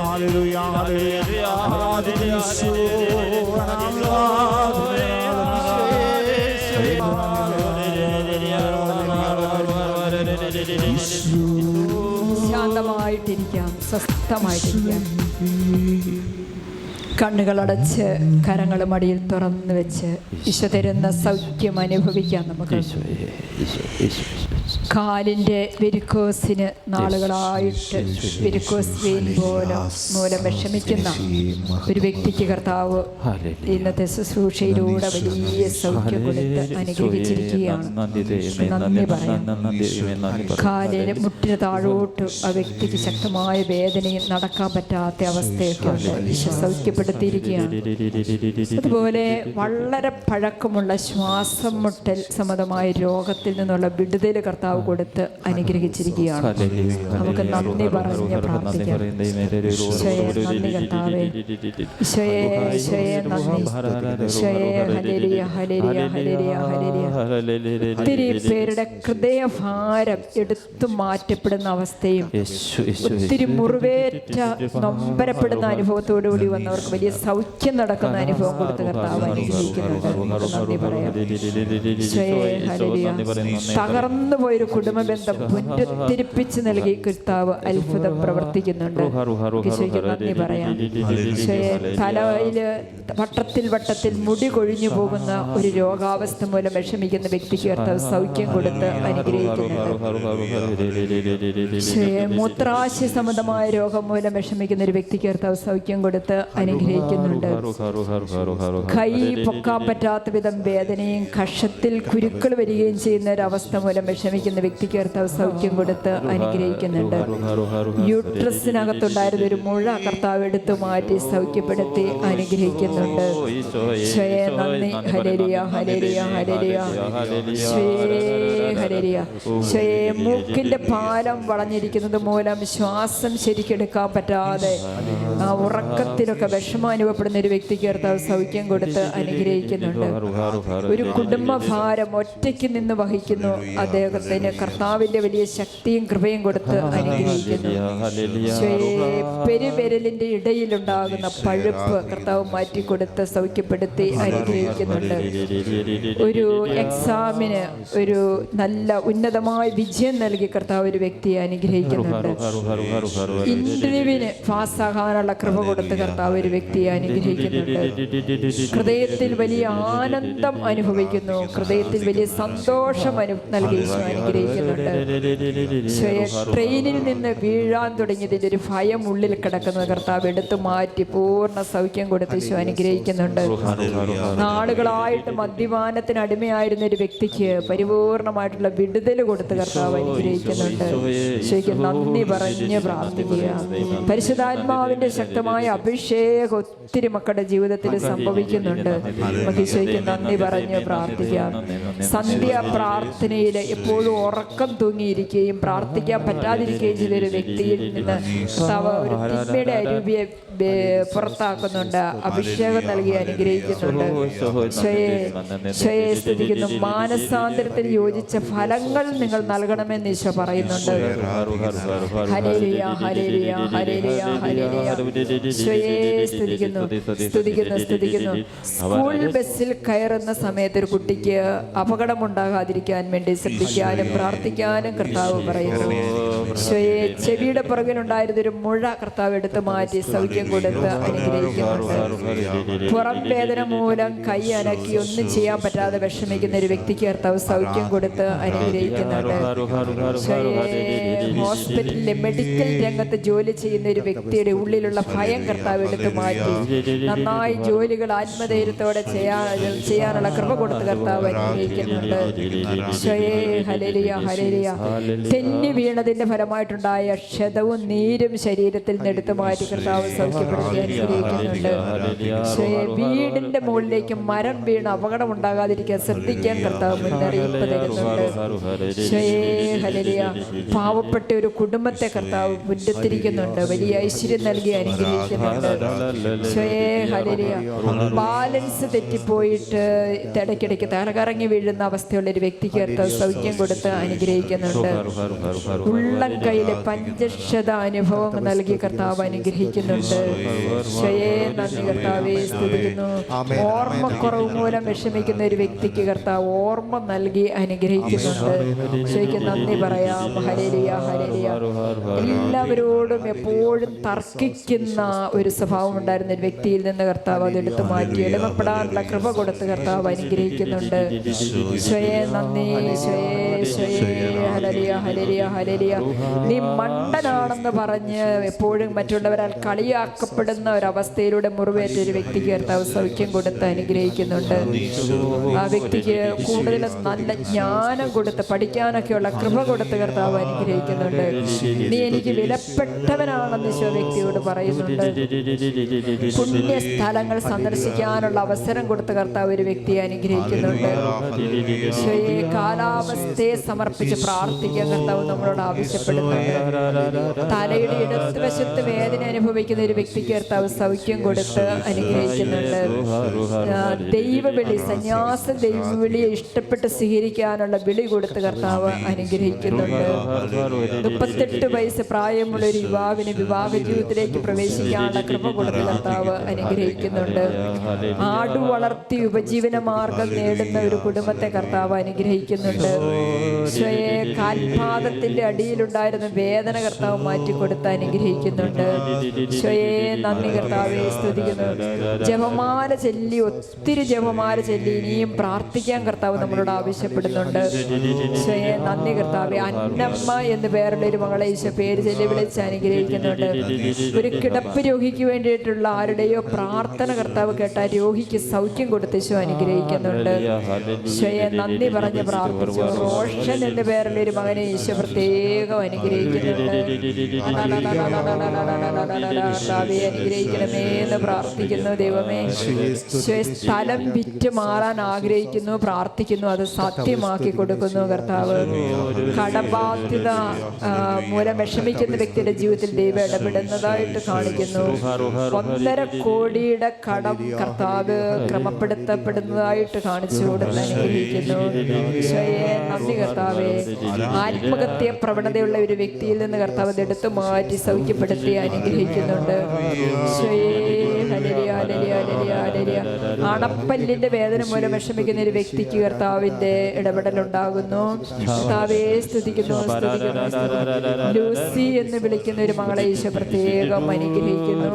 hallelujah, hallelujah. ആരാധന യേശുവേ, ശാന്തമായിട്ടിരിക്കാം, സ്വസ്ഥമായിട്ടിരിക്കാം. കണ്ണുകളടച്ച് കരങ്ങൾ മടിയിൽ തുറന്നു വെച്ച് ഈശോ തരുന്ന സൗഖ്യം അനുഭവിക്കാം. നമുക്ക് കാലിൻ്റെ വെരിക്കോസിന് നാളുകളായിട്ട് വെരിക്കോസ് വെയിൻ മൂലം വിഷമിക്കുന്ന ഒരു വ്യക്തിക്ക് കർത്താവ് ഇന്നത്തെ ശുശ്രൂഷയിലൂടെ വലിയ സൗഖ്യം കൊടുത്ത് അനുഗ്രഹിച്ചിരിക്കുകയാണ്. നന്ദി പറയാം. കാലിന് മുട്ടിന് താഴോട്ട് ആ വ്യക്തിക്ക് ശക്തമായ വേദനയും നടക്കാൻ പറ്റാത്ത അവസ്ഥയൊക്കെ ഉണ്ട്. ഈശോ സൗഖ്യപ്പെടുത്തിയിരിക്കുകയാണ്. അതുപോലെ വളരെ പഴക്കമുള്ള ശ്വാസം മുട്ടൽ സംബന്ധമായ രോഗത്തിൽ നിന്നുള്ള വിടുതൽ കർത്താവ് കൊടുത്ത് അനുഗ്രഹിച്ചിരിക്കുകയാണ്. നമുക്ക് നന്ദി പറഞ്ഞ് പ്രാർത്ഥിക്കാം. ഈശോയെ നന്ദി കർത്താവേ, ഈശോയെ ഈശോയെ നന്ദി, ഈശോയെ ഹല്ലേലൂയ, ഹല്ലേലൂയ, ഹല്ലേലൂയ, ഹല്ലേലൂയ. ഒത്തിരി പേരുടെ ഹൃദയഭാരം എടുത്തു മാറ്റപ്പെടുന്ന അവസ്ഥയും ഒത്തിരി മുറിവേറ്റ നൊമ്പരപ്പെടുന്ന അനുഭവത്തോടുകൂടി വന്നവർക്ക് വലിയ സൗഖ്യം നടക്കുന്ന അനുഭവം കൊടുത്ത് കർത്താവ് അനുഗ്രഹിക്കുന്നുണ്ട്. നന്ദി പറയാം. ഈശോയെ ഹല്ലേലൂയ. തകർന്നു പോയൊരു കുടുംബ ബന്ധം പുനരുദ്ധരിപ്പിച്ച് നൽകി കർത്താവ് അത്ഭുതം പ്രവർത്തിക്കുന്നുണ്ട്. ഈശോയ്ക്ക് നന്ദി പറയാം. ഈശോയെ, തലയില് വട്ടത്തിൽ മുടി കൊഴിഞ്ഞു പോകുന്ന ഒരു രോഗാവസ്ഥ മൂലം വിഷമിക്കുന്ന വ്യക്തിക്ക് കർത്താവ് സൗഖ്യം കൊടുത്ത് അനുഗ്രഹിക്കുന്നുണ്ട്. ഈശോയെ, മൂത്രാശയ സംബന്ധമായ രോഗം മൂലം വിഷമിക്കുന്ന ഒരു വ്യക്തിക്ക് കർത്താവ് സൗഖ്യം കൊടുത്ത് അനുഗ്രഹിക്കുന്നുണ്ട്. കൈ പൊക്കാൻ പറ്റാത്ത വിധം വേദനയും കഷത്തിൽ കുരുക്കൾ വരികയും ചെയ്യുന്ന ഒരു അവസ്ഥ മൂലം വിഷമിക്കുന്ന വ്യക്തിക്ക് കർത്താവ് സൗഖ്യം കൊടുത്ത് അനുഗ്രഹിക്കുന്നുണ്ട്. യൂട്രസിനകത്തുണ്ടായിരുന്ന ഒരു മുഴ കർത്താവ് എടുത്തു മാറ്റി സൗഖ്യപ്പെടുത്തി അനുഗ്രഹിക്കുന്നുണ്ട്. ഈശോയെ നന്ദി. Hallelujah, hallelujah, hallelujah. ഈശോയെ ഹല്ലേലൂയ. ഈശോയെ, മൂക്കിന്റെ പാലം വളഞ്ഞിരിക്കുന്നത് മൂലം ശ്വാസം ശരിക്കെടുക്കാൻ പറ്റാതെ ഉറക്കത്തിലൊക്കെ വിഷമം അനുഭവപ്പെടുന്ന ഒരു വ്യക്തിക്ക് കർത്താവ് സൗഖ്യം കൊടുത്ത് അനുഗ്രഹിക്കുന്നുണ്ട്. ഒരു കുടുംബ ഭാരം ഒറ്റയ്ക്ക് നിന്ന് വഹിക്കുന്നു. അദ്ദേഹത്തിന് കർത്താവിന്റെ വലിയ ശക്തിയും കൃപയും കൊടുത്ത് അനുഗ്രഹിക്കുന്നു. പെരുവിരലിന്റെ ഇടയിലുണ്ടാകുന്ന പഴുപ്പ് കർത്താവ് മാറ്റിക്കൊടുത്ത് സൗഖ്യപ്പെടുത്തി അനുഗ്രഹിക്കുന്നുണ്ട്. ഒരു എക്സാമിന് ഒരു നല്ല ഉന്നതമായ വിജയം നൽകി കർത്താവ് ഒരു വ്യക്തിയെ അനുഗ്രഹിക്കുന്നുണ്ട്. ഇന്റർവ്യൂവിന് പാസ്സാകാനുള്ള കൃപ കൊടുത്ത് കർത്താവ് ഒരു വ്യക്തിയെ അനുഗ്രഹിക്കുന്നുണ്ട്. ഹൃദയത്തിൽ വലിയ ആനന്ദം അനുഭവിക്കുന്നു. ഹൃദയത്തിൽ വലിയ സന്തോഷം നൽകി അനുഗ്രഹിക്കുന്നുണ്ട്. ട്രെയിനിൽ നിന്ന് വീഴാൻ തുടങ്ങിയതിൻ്റെ ഒരു ഭയം ഉള്ളിൽ കിടക്കുന്ന കർത്താവ് എടുത്തു മാറ്റി പൂർണ്ണ സൗഖ്യം കൊടുത്ത് ഈശോ അനുഗ്രഹിക്കുന്നുണ്ട്. നാളുകളായിട്ട് മദ്യപാനത്തിന് അടിമയായിരുന്ന ഒരു വ്യക്തിക്ക് പരിപൂർണമായിട്ടുള്ള വിടുതൽ കൊടുത്ത് കർത്താവ് അനുഗ്രഹിക്കുന്നുണ്ട്. ഈശോയ്ക്ക് നന്ദി പറഞ്ഞ് പ്രാർത്ഥിക്കുക. പരിശുദ്ധാത്മാവിന്റെ ശക്തമായ അഭിഷേകം ഒത്തിരി മക്കളുടെ ജീവിതത്തിൽ സംഭവിക്കുന്നുണ്ട്. നമുക്ക് ഈശോയ്ക്ക് നന്ദി പറഞ്ഞ് പ്രാർത്ഥിക്കാം. സന്ധ്യ പ്രാർത്ഥനയിൽ എപ്പോഴും ഉറക്കം തൂങ്ങിയിരിക്കുകയും പ്രാർത്ഥിക്കാൻ പറ്റാതിരിക്കുകയും ചെയ്തൊരു വ്യക്തിയിൽ നിന്ന് ഒരു തിന്മയുടെ അരൂപിയെ പുറത്താക്കുന്നുണ്ട്. അഭിഷേകം നൽകി അനുഗ്രഹിക്കുന്നുണ്ട്. ഈശോയെ സ്തുതിക്കുന്നു. മാനസാന്തരത്തിൽ യോജിച്ച ഫലങ്ങൾ നിങ്ങൾ നൽകണമെന്ന് ഈശോ പറയുന്നുണ്ട്. Hallelujah, hallelujah, hallelujah, hallelujah. ഈശോയെ സ്തുതിക്കുന്നു, സ്തുതിക്കുന്നു, സ്തുതിക്കുന്നു. സ്കൂൾ ബസ്സിൽ കയറുന്ന സമയത്ത് ഒരു കുട്ടിക്ക് അപകടമുണ്ടാകാതിരിക്കാൻ വേണ്ടി ശ്രദ്ധിക്കാനും പ്രാർത്ഥിക്കാനും കർത്താവ് പറയുന്നു. ഈശോയെ, ചെവിയുടെ പുറകിലുണ്ടായിരുന്ന ഒരു മുഴ കർത്താവ് എടുത്തു മാറ്റി സൗഖ്യം കൊടുത്ത് അനുഗ്രഹിക്കുന്നുണ്ട്. പുറം വേദന മൂലം കൈ അനക്കി ഒന്നും ചെയ്യാൻ പറ്റാതെ വിഷമിക്കുന്ന ഒരു വ്യക്തിക്ക് കർത്താവ് സൗഖ്യം കൊടുത്ത് അനുഗ്രഹിക്കുന്നുണ്ട്. ഹോസ്പിറ്റലിലെ മെഡിക്കൽ രംഗത്ത് ജോലി ചെയ്യുന്ന ഒരു വ്യക്തിയുടെ ഉള്ളിലുള്ള ഭയം കർത്താവ് എടുത്തു മാറ്റി നന്നായി ജോലികൾ ആത്മധൈര്യത്തോടെ ചെയ്യാനുള്ള കൃപ കൊടുത്ത് കർത്താവ് അനുഗ്രഹിക്കുന്നുണ്ട്. Hallelujah, hallelujah. തെന്നി വീണതിന്റെ ഫലമായിട്ടുണ്ടായ ക്ഷതവും നീരും ശരീരത്തിൽ നിന്ന് എടുത്തു മാറ്റി കർത്താവ് സൗഖ്യപ്പെടുത്തി അനുഗ്രഹിക്കുന്നുണ്ട്. വീടിന്റെ മുകളിലേക്ക് മരം വീണ് അപകടം ഉണ്ടാകാതിരിക്കാൻ ശ്രദ്ധിക്കാൻ കർത്താവ് മുന്നറിയിപ്പ് തരുന്നുണ്ട്. ഹല്ലേലൂയ. പാവപ്പെട്ട ഒരു കുടുംബത്തെ കർത്താവ് മുൻപത്തിരിക്കുന്നുണ്ട്. വലിയ ഐശ്വര്യം നൽകി അനുഗ്രഹിക്കുന്നുണ്ട്. ഹല്ലേലൂയ. ബാലൻസ് തെറ്റിപ്പോയിട്ട് ഇടയ്ക്കിടയ്ക്ക് തലകറങ്ങി വീഴുന്ന അവസ്ഥയുള്ള ഒരു വ്യക്തിക്ക് കർത്താവ് സൗഖ്യം കൊടുത്ത് അനുഗ്രഹിക്കുന്നുണ്ട്. ഉള്ളം കയ്യിലെ പഞ്ചക്ഷത അനുഭവം നൽകി കർത്താവ് അനുഗ്രഹിക്കുന്നുണ്ട്. നന്ദി കർത്താവേ, സ്തുതിക്കുന്നു. ഓർമ്മക്കുറവ് മൂലം വിഷമിക്കുന്ന ഒരു വ്യക്തിക്ക് കർത്താവ് ഓർമ്മ നൽകി അനുഗ്രഹിക്കുന്നുണ്ട്. ഈശോയ്ക്ക് നന്ദി പറയാം. Hallelujah, hallelujah. എല്ലാവരോടും എപ്പോഴും തർക്കിക്കുന്ന ഒരു സ്വഭാവം ഉണ്ടായിരുന്ന ഒരു വ്യക്തിയിൽ നിന്ന് കർത്താവ് അതെടുത്ത് മാറ്റി എളിമപ്പെടാനുള്ള കൃപ കൊടുത്ത് കർത്താവ് അനുഗ്രഹിക്കുന്നുണ്ട്. ഈശോയെ നന്ദി. Hallelujah, hallelujah, hallelujah. നീ മണ്ടനാണെന്ന് പറഞ്ഞ് എപ്പോഴും മറ്റുള്ളവരാൽ കളിയാക്കപ്പെടുന്ന ഒരവസ്ഥയിലൂടെ മുറിവേറ്റ ഒരു വ്യക്തിക്ക് കർത്താവ് സൗഖ്യം കൊടുത്ത് അനുഗ്രഹിക്കുന്നുണ്ട്. ആ വ്യക്തിക്ക് കൂടുതൽ നല്ല ജ്ഞാനം കൊടുത്ത് പഠിക്കാനൊക്കെയുള്ള കൃപ കൊടുത്ത് കർത്താവ് അനുഗ്രഹിക്കുന്നുണ്ട്. നീ എനിക്ക് വിലപ്പെട്ടവനാണെന്ന് ഈശോ വ്യക്തിയോട് പറയുന്നുണ്ട്. പുണ്യ സ്ഥലങ്ങൾ സന്ദർശിക്കാനുള്ള അവസരം കൊടുത്ത് കർത്താവ് ഒരു വ്യക്തിയെ അനുഗ്രഹിക്കുന്നുണ്ട്. ഈശോയെ, കാലാവസ്ഥയെ സമർപ്പിച്ച് പ്രാർത്ഥിക്കാൻ കർത്താവ് നമ്മളോട് ആവശ്യപ്പെടുന്നുണ്ട്. തലയുടെ ഇടതുവശത്ത് വേദന അനുഭവിക്കുന്ന ഒരു വ്യക്തിക്ക് കർത്താവ് സൗഖ്യം കൊടുത്ത് അനുഗ്രഹിക്കുന്നുണ്ട്. ദൈവവിളി, സന്യാസ ദൈവവിളിയെ ഇഷ്ടപ്പെട്ട് സ്വീകരിക്കാനുള്ള വിളി കൊടുത്ത് കർത്താവ് അനുഗ്രഹിക്കുന്നുണ്ട്. 38 വയസ്സ് പ്രായമുള്ള ഒരു യുവാവിന് വിവാഹ ജീവിതത്തിലേക്ക് പ്രവേശിക്കാനുള്ള കൃപ കൊടുത്ത് കർത്താവ് അനുഗ്രഹിക്കുന്നുണ്ട്. ആടു വളർത്തി ഉപജീവന മാർഗം നേടുന്ന ഒരു കുടുംബത്തെ കർത്താവ് അനുഗ്രഹിക്കുന്നുണ്ട്. ഈശോയെ, കാൽപാദത്തിന്റെ അടിയിലുണ്ടായിരുന്ന വേദന കർത്താവ് മാറ്റിക്കൊടുത്ത് അനുഗ്രഹിക്കുന്നുണ്ട്. ഈശോയെ, നന്ദി കർത്താവെ, സ്തുതിക്കുന്നു. ജപമാല ചൊല്ലി, ഒത്തിരി ജപമാല ചൊല്ലി ഇനിയും പ്രാർത്ഥിക്കാൻ കർത്താവ് നമ്മളോട് ആവശ്യപ്പെടുന്നുണ്ട്. ഈശോയെ, നന്ദി കർത്താവെ. അന്നമ്മ എന്ന് പേരുള്ള ഒരു മകളെ ഈശോ പേര് ചൊല്ലി വിളിച്ച് അനുഗ്രഹിക്കുന്നുണ്ട്. ഒരു കിടപ്പ് രോഗിക്ക് വേണ്ടിയിട്ടുള്ള ആരുടെയോ പ്രാർത്ഥന കർത്താവ് കേട്ട രോഗിക്ക് സൗഖ്യം കൊടുത്ത് ഈശോ അനുഗ്രഹിക്കുന്നുണ്ട്. ഈശോയെ, നന്ദി പറഞ്ഞ് പ്രാർത്ഥിച്ചു. റോഷൻ എന്ന് പേരുള്ള ഒരു മകനെ ഈശോ പ്രത്യേകം അനുഗ്രഹിക്കുന്നുണ്ട്. അനുഗ്രഹിക്കണമേ എന്ന് പ്രാർത്ഥിക്കുന്നു. ദൈവമേ, സ്ഥലം വിറ്റ് മാറാൻ ആഗ്രഹിക്കുന്നു, പ്രാർത്ഥിക്കുന്നു. അത് സത്യമാക്കി കൊടുക്കുന്നു കർത്താവ്. കടബാധ്യത മൂലം വിഷമിക്കുന്ന വ്യക്തിയുടെ ജീവിതത്തിൽ ദൈവം ഇടപെടുന്നതായിട്ട് കാണിക്കുന്നു. 1.5 കോടിയുടെ കടം കർത്താവ് ക്രമപ്പെടുത്തപ്പെടുന്നതായിട്ട് കാണിച്ചു കൊടുത്ത് അനുഗ്രഹിക്കുന്നു. ഈശോയെ, നന്ദി കർത്താവേ. ആത്മഹത്യ പ്രവണതയുള്ള ഒരു വ്യക്തിയിൽ നിന്ന് കർത്താവ് എടുത്തു മാറ്റി സൗഖ്യപ്പെടുത്തി അനുഗ്രഹിക്കുന്നുണ്ട്. ഈശോയെ, ഹല്ലേലൂയ, ഹല്ലേലൂയ, ഹല്ലേലൂയ, ഹല്ലേലൂയ. അണപ്പല്ലിന്റെ വേദന മൂലം വിഷമിക്കുന്ന ഒരു വ്യക്തിക്ക് കർത്താവിന്റെ ഇടപെടലുണ്ടാകുന്നു. കർത്താവേ, സ്തുതിക്കുന്നു, സ്തുതിക്കുന്നു. ലൂസി എന്ന് വിളിക്കുന്ന ഒരു മകളെ ഈശോ പ്രത്യേകം അനുഗ്രഹിക്കുന്നു.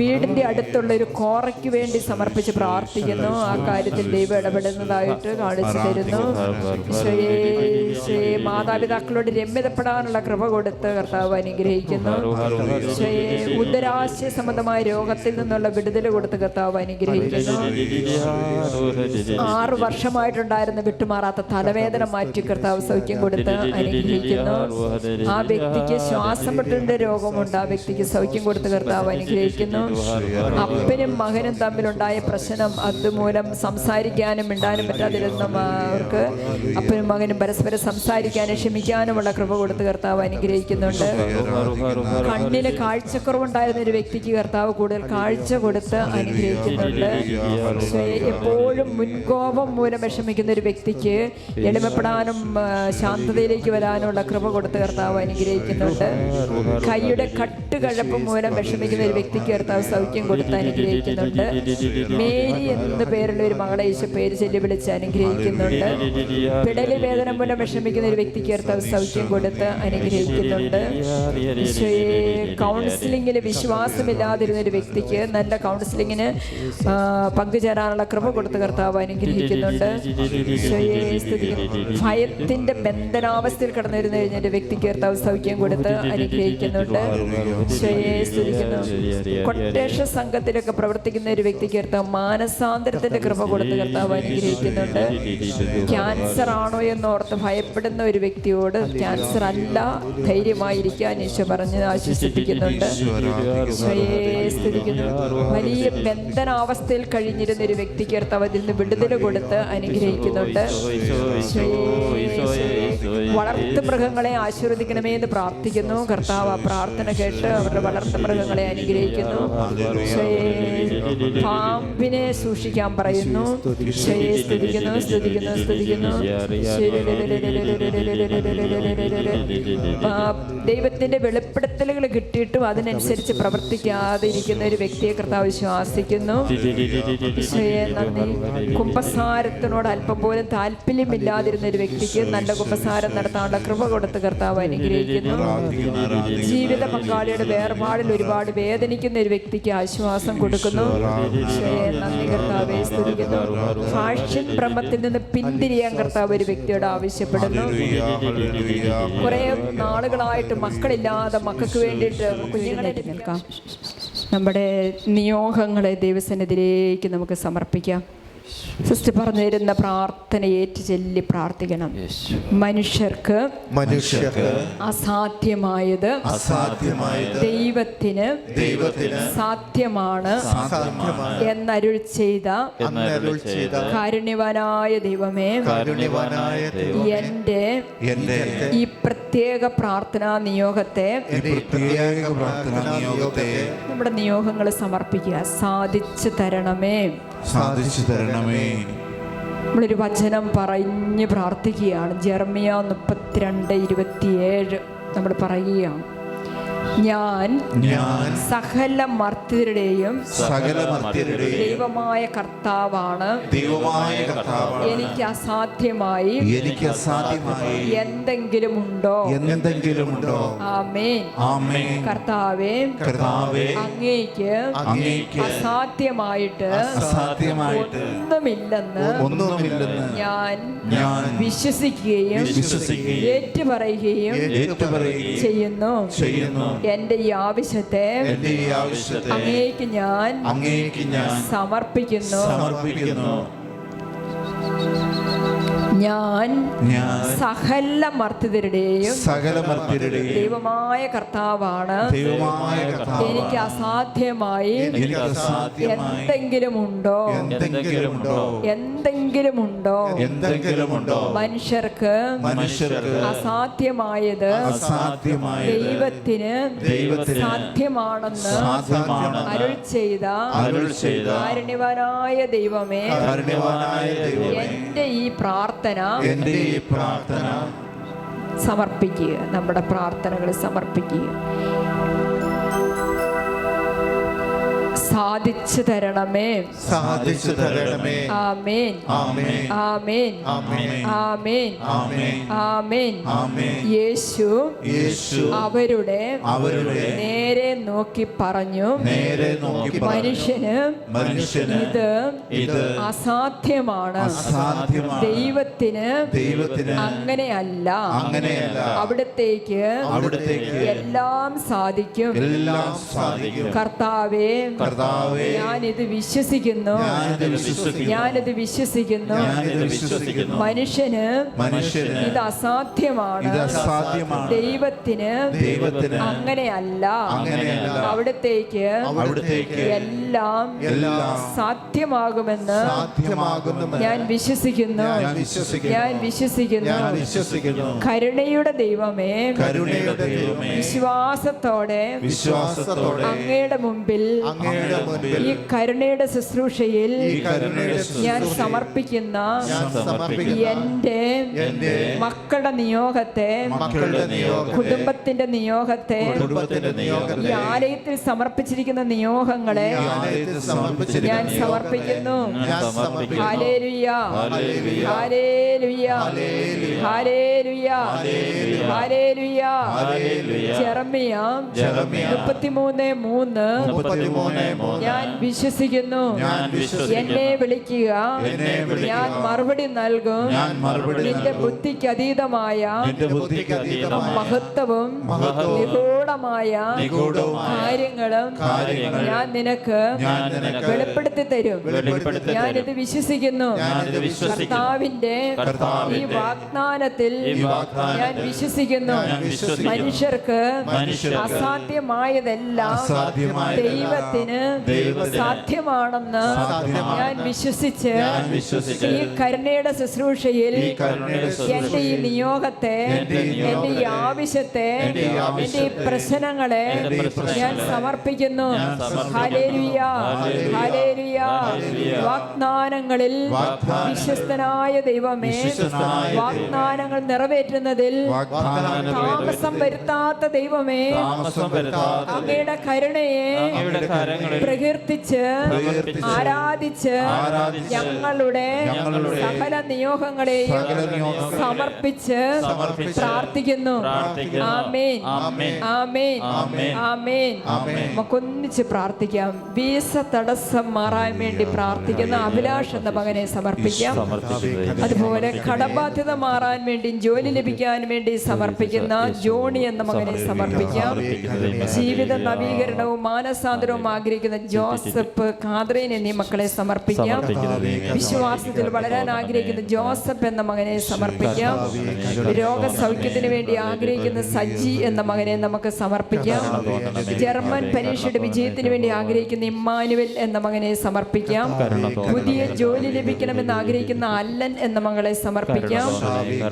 വീടിന്റെ അടുത്തുള്ള ഒരു കോറയ്ക്ക് വേണ്ടി സമർപ്പിച്ച് പ്രാർത്ഥിക്കുന്നു. ആ കാര്യത്തിൽ ദൈവം ഇടപെടുന്നതായിട്ട് കാണിച്ചു തരുന്നു. മാതാപിതാക്കളോട് രമ്യതപ്പെടാനുള്ള കൃപ കൊടുത്ത് കർത്താവ് അനുഗ്രഹിക്കുന്നു. ഉദരാശയ സംബന്ധമായ രോഗത്തിൽ നിന്നുള്ള വിടുതൽ കൊടുത്ത് കർത്താവ് അനുഗ്രഹിക്കുന്നു. 6 വർഷമായിട്ടുണ്ടായിരുന്ന വിട്ടുമാറാത്ത തലവേദന മാറ്റി കർത്താവ് സൗഖ്യം കൊടുത്ത് അനുഗ്രഹിക്കുന്നു. ആ വ്യക്തിക്ക് ശ്വാസം മുട്ടലിന്റെ രോഗമുണ്ട്. ആ വ്യക്തിക്ക് സൗഖ്യം കൊടുത്ത് കർത്താവ് അനുഗ്രഹിക്കുന്നു. അപ്പനും മകനും തമ്മിലുണ്ടായ പ്രശ്നം, അതുമൂലം സംസാരിക്കാനും മിണ്ടാനും പറ്റാതിരുന്നവർക്ക് അപ്പനും മകനും പരസ്പരം സംസാരിക്കാനും ക്ഷമിക്കാനുമുള്ള കൃപ കൊടുത്ത് കർത്താവ് അനുഗ്രഹിക്കുന്നുണ്ട്. കണ്ണിന് കാഴ്ചക്കുറവുണ്ടായിരുന്ന ഒരു വ്യക്തിക്ക് കർത്താവ് കൂടുതൽ കാഴ്ച കൊടുത്ത് അനുഗ്രഹിക്കുന്നുണ്ട്. എപ്പോഴും മുൻകോപം മൂലം വിഷമിക്കുന്ന ഒരു വ്യക്തിക്ക് എളിമപ്പെടാനും ശാന്തതയിലേക്ക് വരാനുള്ള കൃപ കൊടുത്ത് കർത്താവ് അനുഗ്രഹിക്കുന്നുണ്ട്. കൈയുടെ കട്ടുകഴപ്പ് മൂലം വിഷമിക്കുന്ന ഒരു വ്യക്തിക്ക് കർത്താവ് സൗഖ്യം കൊടുത്ത് അനുഗ്രഹിക്കുന്നുണ്ട്. മേരി എന്ന പേരുള്ള ഒരു മകളെ ഈശോ പേര് ചൊല്ലി വിളിച്ച് അനുഗ്രഹിക്കുന്നുണ്ട്. പിടലി വേദന മൂലം വിഷമിക്കുന്ന ഒരു വ്യക്തിക്ക് കർത്താവ് സൗഖ്യം കൊടുത്ത് അനുഗ്രഹിക്കുന്നുണ്ട്. ഈശോയെ, കൗൺസിലിംഗിൽ വിശ്വാസമില്ലാതിരുന്ന ഒരു വ്യക്തിക്ക് നല്ല കൗൺസിലിങ്ങിന് പങ്കുചേരാനുള്ള കൃപ കൊടുത്ത് കർത്താവ് അനുഗ്രഹിക്കുന്നുണ്ട്. ഈശോയെ, സ്തുതിക്കുന്നു. ഭയത്തിന്റെ ബന്ധനാവസ്ഥയിൽ കടന്നു വരുന്ന ഒരു വ്യക്തിക്ക് കർത്താവ് സൗഖ്യം കൊടുത്ത് അനുഗ്രഹിക്കുന്നുണ്ട്. ഈശോയെ, സ്തുതിക്കുന്നു. കൊട്ടേഷ സംഘത്തിലൊക്കെ പ്രവർത്തിക്കുന്ന ഒരു വ്യക്തിക്ക് കർത്താവ് മാനസാന്തരത്തിന്റെ കൃപ കൊടുത്ത് കർത്താവ് അനുഗ്രഹിക്കുന്നുണ്ട്. ക്യാൻസർ ആണോ എന്നോർത്ത് ഭയപ്പെടുന്ന ഒരു വ്യക്തിയോട് ക്യാൻസർ അല്ല, ധൈര്യമായിരിക്കാൻ ഈശോ പറഞ്ഞ് ആശ്വസിപ്പിക്കുന്നുണ്ട്. സ്തുതിക്കുന്നു. വലിയ ബന്ധനാവസ്ഥയിൽ കഴിഞ്ഞിരുന്ന ഒരു വ്യക്തിക്ക് കർത്താവ് അതിൽ നിന്ന് വിടുതൽ കൊടുത്ത് അനുഗ്രഹിക്കുന്നുണ്ട്. വളർത്തു മൃഗങ്ങളെ ആശീർവദിക്കണമേ എന്ന് പ്രാർത്ഥിക്കുന്നു. കർത്താവ് ആ പ്രാർത്ഥന കേട്ട് അവരുടെ വളർത്തു മൃഗങ്ങളെ അനുഗ്രഹിക്കുന്നു. പാമ്പിനെ സൂക്ഷിക്കാൻ പറയുന്നു. സ്തുതിക്കുന്നു, സ്തുതിക്കുന്നു, സ്തുതിക്കുന്നു. ദൈവത്തിന്റെ വെളിപ്പെടുത്തലുകൾ കിട്ടിയിട്ടും അതിനനുസരിച്ച് പ്രവർത്തിക്കാതെ ഇരിക്കുന്ന ഒരു വ്യക്തിയെ കർത്താവ് വിശ്വസിക്കുന്നു. നന്ദി. കുമ്പസാരത്തിനോട് അല്പം പോലും താല്പര്യമില്ലാതിരുന്ന ഒരു വ്യക്തിക്ക് നല്ല കുമ്പസാരം നടത്താനുള്ള കൃപ കൊടുത്ത് കർത്താവ് അനുഗ്രഹിക്കുന്നു. ജീവിത പങ്കാളിയുടെ വേർപാടിൽ ഒരുപാട് വേദനിക്കുന്ന ഒരു വ്യക്തിക്ക് ആശ്വാസം കൊടുക്കുന്നു. നന്ദി കർത്താവെ, സ്തുതിക്കുന്നു. ഫാഷൻ ഭ്രമത്തിൽ നിന്ന് പിന്തിരിയാൻ കർത്താവ് ഒരു വ്യക്തിയോട് ആവശ്യപ്പെടുന്നു. കുറെ നാളുകളായിട്ട് മക്കളില്ലാതെ മക്കൾക്ക് വേണ്ടിയിട്ട് കുഞ്ഞുങ്ങളെ നിൽക്കാം. നമ്മുടെ നിയോഗങ്ങളെ ദൈവസന്നിധിയിലേക്ക് നമുക്ക് സമർപ്പിക്കാം. സിസ്റ്റർ പറഞ്ഞു തരുന്ന പ്രാർത്ഥന ഏറ്റു ചൊല്ലി പ്രാർത്ഥിക്കണം. മനുഷ്യർക്ക് അസാധ്യമായത് ദൈവത്തിന് സാധ്യമാണ് എന്നരുൾ ചെയ്ത കാരുണ്യവാനായ ദൈവമേ, എൻ്റെ ഈ പ്രത്യേക പ്രാർത്ഥനാ നിയോഗത്തെ നമ്മുടെ നിയോഗങ്ങൾ സമർപ്പിക്കുക. സാധിച്ചു തരണമേ. നമ്മളൊരു വചനം പറഞ്ഞ് പ്രാർത്ഥിക്കുകയാണ്. ജെറമ്യ 32:27 നമ്മൾ പറയുകയാണ്, ഞാൻ സകല മർത്യരുടെയും ദൈവമായ കർത്താവാണ്. എനിക്ക് അസാധ്യമായി എന്തെങ്കിലും ഉണ്ടോ? ആമേൻ. കർത്താവേ, അങ്ങേക്ക് അസാധ്യമായിട്ട് ഒന്നുമില്ലെന്ന് ഞാൻ വിശ്വസിക്കുകയും ഏറ്റുപറയുകയും ചെയ്യുന്നു. എന്റെ ഈ ആവശ്യത്തെ അങ്ങേക്ക് ഞാൻ സമർപ്പിക്കുന്നു. ഞാൻ സകല മർത്യരുടെയും ദൈവമായ കർത്താവാണ്. എനിക്ക് അസാധ്യമായി എന്തെങ്കിലും ഉണ്ടോ? മനുഷ്യർക്ക് അസാധ്യമായത് ദൈവത്തിന് സാധ്യമാണെന്ന് അരുൾ ചെയ്ത കാരുണ്യവാനായ ദൈവമേ, എന്റെ ഈ പ്രാർത്ഥന സമർപ്പിക്കുക. നമ്മുടെ പ്രാർത്ഥനകൾ സമർപ്പിക്കുക. സാധിച്ചു തരണമേ. ആമേൻ. ആമേൻ. ആമേൻ. യേശു അവരുടെ നേരെ നോക്കി പറഞ്ഞു, മനുഷ്യന് ഇത് അസാധ്യമാണ്, ദൈവത്തിന് അങ്ങനെയല്ല. അവിടത്തേക്ക് എല്ലാം സാധിക്കും. കർത്താവേ, ഞാനിത് വിശ്വസിക്കുന്നു. മനുഷ്യന് ഇത് അസാധ്യമാണ്, ദൈവത്തിന് അങ്ങനെയല്ല. അവിടത്തേക്ക് എല്ലാം സാധ്യമാകുമെന്ന് ഞാൻ വിശ്വസിക്കുന്നു. കരുണയുടെ ദൈവമേ, വിശ്വാസത്തോടെ അങ്ങയുടെ മുമ്പിൽ ഈ കരുണയുടെ ശുശ്രൂഷയിൽ ഞാൻ സമർപ്പിക്കുന്ന എന്റെ മക്കളുടെ നിയോഗത്തെ, കുടുംബത്തിന്റെ നിയോഗത്തെ, ഈ ആലയത്തിൽ സമർപ്പിച്ചിരിക്കുന്ന നിയോഗങ്ങളെ ഞാൻ സമർപ്പിക്കുന്നു. Hallelujah, hallelujah, hallelujah, hallelujah. Jeremiah 33:3 ഞാൻ വിശ്വസിക്കുന്നു. എന്നെ വിളിക്കുക, ഞാൻ മറുപടി നൽകും. നിന്റെ ബുദ്ധിക്ക് അതീതമായ മഹത്വവും നിഗൂഢമായ കാര്യങ്ങളും ഞാൻ നിനക്ക് വെളിപ്പെടുത്തി തരും. ഞാനിത് വിശ്വസിക്കുന്നു. കർത്താവിന്റെ ഈ വാഗ്ദാനത്തിൽ ഞാൻ വിശ്വസിക്കുന്നു. മനുഷ്യർക്ക് അസാധ്യമായതെല്ലാം ദൈവത്തിന് സാധ്യമാണെന്ന് ഞാൻ വിശ്വസിച്ച് ഈ കരുണയുടെ ശുശ്രൂഷയിൽ എന്റെ ഈ നിയോഗത്തെ, എന്റെ ഈ ആവശ്യത്തെ, എന്റെ ഈ പ്രശ്നങ്ങളെ ഞാൻ സമർപ്പിക്കുന്നു. Hallelujah, hallelujah. വാഗ്ദാനങ്ങളിൽ വിശ്വസ്തനായ ദൈവമേ, വാഗ്ദാനങ്ങൾ നിറവേറ്റുന്നതിൽ താമസം വരുത്താത്ത ദൈവമേ, അങ്ങയുടെ കരുണയെ പ്രകീർത്തിച്ച് ആരാധിച്ച് ഞങ്ങളുടെ സകല നിയോഗങ്ങളെയും സമർപ്പിച്ച് പ്രാർത്ഥിക്കുന്നു. ആമേൻ, ആമേൻ, ആമേൻ. നമുക്കൊന്നിച്ച് പ്രാർത്ഥിക്കാം. വീസ തടസ്സം മാറാൻ വേണ്ടി പ്രാർത്ഥിക്കുന്ന അഭിലാഷ് എന്ന മകനെ സമർപ്പിക്കാം. അതുപോലെ കടബാധ്യത മാറാൻ വേണ്ടി, ജോലി ലഭിക്കാൻ വേണ്ടി സമർപ്പിക്കുന്ന ജോണി എന്ന മകനെ സമർപ്പിക്കാം. ജീവിത നവീകരണവും മാനസാന്തരവും ആഗ്രഹിക്കുന്ന ജോസഫ്, കാദ്രീൻ എന്നീ മക്കളെ സമർപ്പിക്കാം. വിശ്വാസത്തിൽ വളരാൻ ആഗ്രഹിക്കുന്ന ജോസഫ് എന്ന മകനെ സമർപ്പിക്കാം. രോഗസൗഖ്യത്തിന് വേണ്ടി ആഗ്രഹിക്കുന്ന സജി എന്ന മകനെ നമുക്ക് സമർപ്പിക്കാം. ജർമ്മൻ പരീക്ഷയുടെ വിജയത്തിന് വേണ്ടി ആഗ്രഹിക്കുന്ന ഇമ്മാനുവൽ എന്ന മകനെ സമർപ്പിക്കാം. പുതിയ ജോലി ലഭിക്കണമെന്ന് ആഗ്രഹിക്കുന്ന അല്ലൻ എന്ന മകളെ സമർപ്പിക്കാം.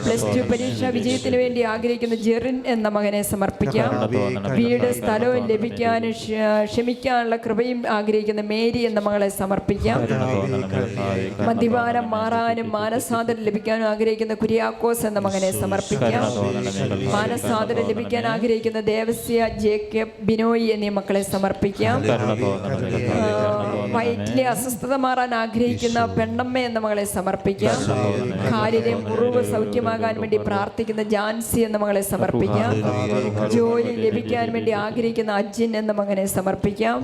+2 പരീക്ഷാ വിജയത്തിന് വേണ്ടി ആഗ്രഹിക്കുന്ന ജെറിൻ എന്ന മകനെ സമർപ്പിക്കാം. വീട്, സ്ഥലവും ലഭിക്കാനും ക്ഷമിക്കാനുള്ള കൃപയെ കൃപയും ആഗ്രഹിക്കുന്ന മേരി എന്ന മകളെ സമർപ്പിക്കാം. മദ്യപാനം മാറാനും മാനസാന്തരം ലഭിക്കാനും ആഗ്രഹിക്കുന്ന കുര്യാക്കോസ് എന്ന മകനെ സമർപ്പിക്കാം. മാനസാന്തരം ലഭിക്കാൻ ആഗ്രഹിക്കുന്ന ദേവസ്യ, ജേക്കബ്, ബിനോയി എന്നീ മക്കളെ സമർപ്പിക്കാം. വയറ്റിലെ അസ്വസ്ഥത മാറാൻ ആഗ്രഹിക്കുന്ന പെണ്ണമ്മ എന്ന മകളെ സമർപ്പിക്കാം. കാലിലെ മുറിവ് സൗഖ്യമാകാൻ വേണ്ടി പ്രാർത്ഥിക്കുന്ന ജാൻസി എന്ന മകളെ സമർപ്പിക്കാം. ജോലി ലഭിക്കാൻ വേണ്ടി ആഗ്രഹിക്കുന്ന അജിൻ എന്ന മകനെ സമർപ്പിക്കാം.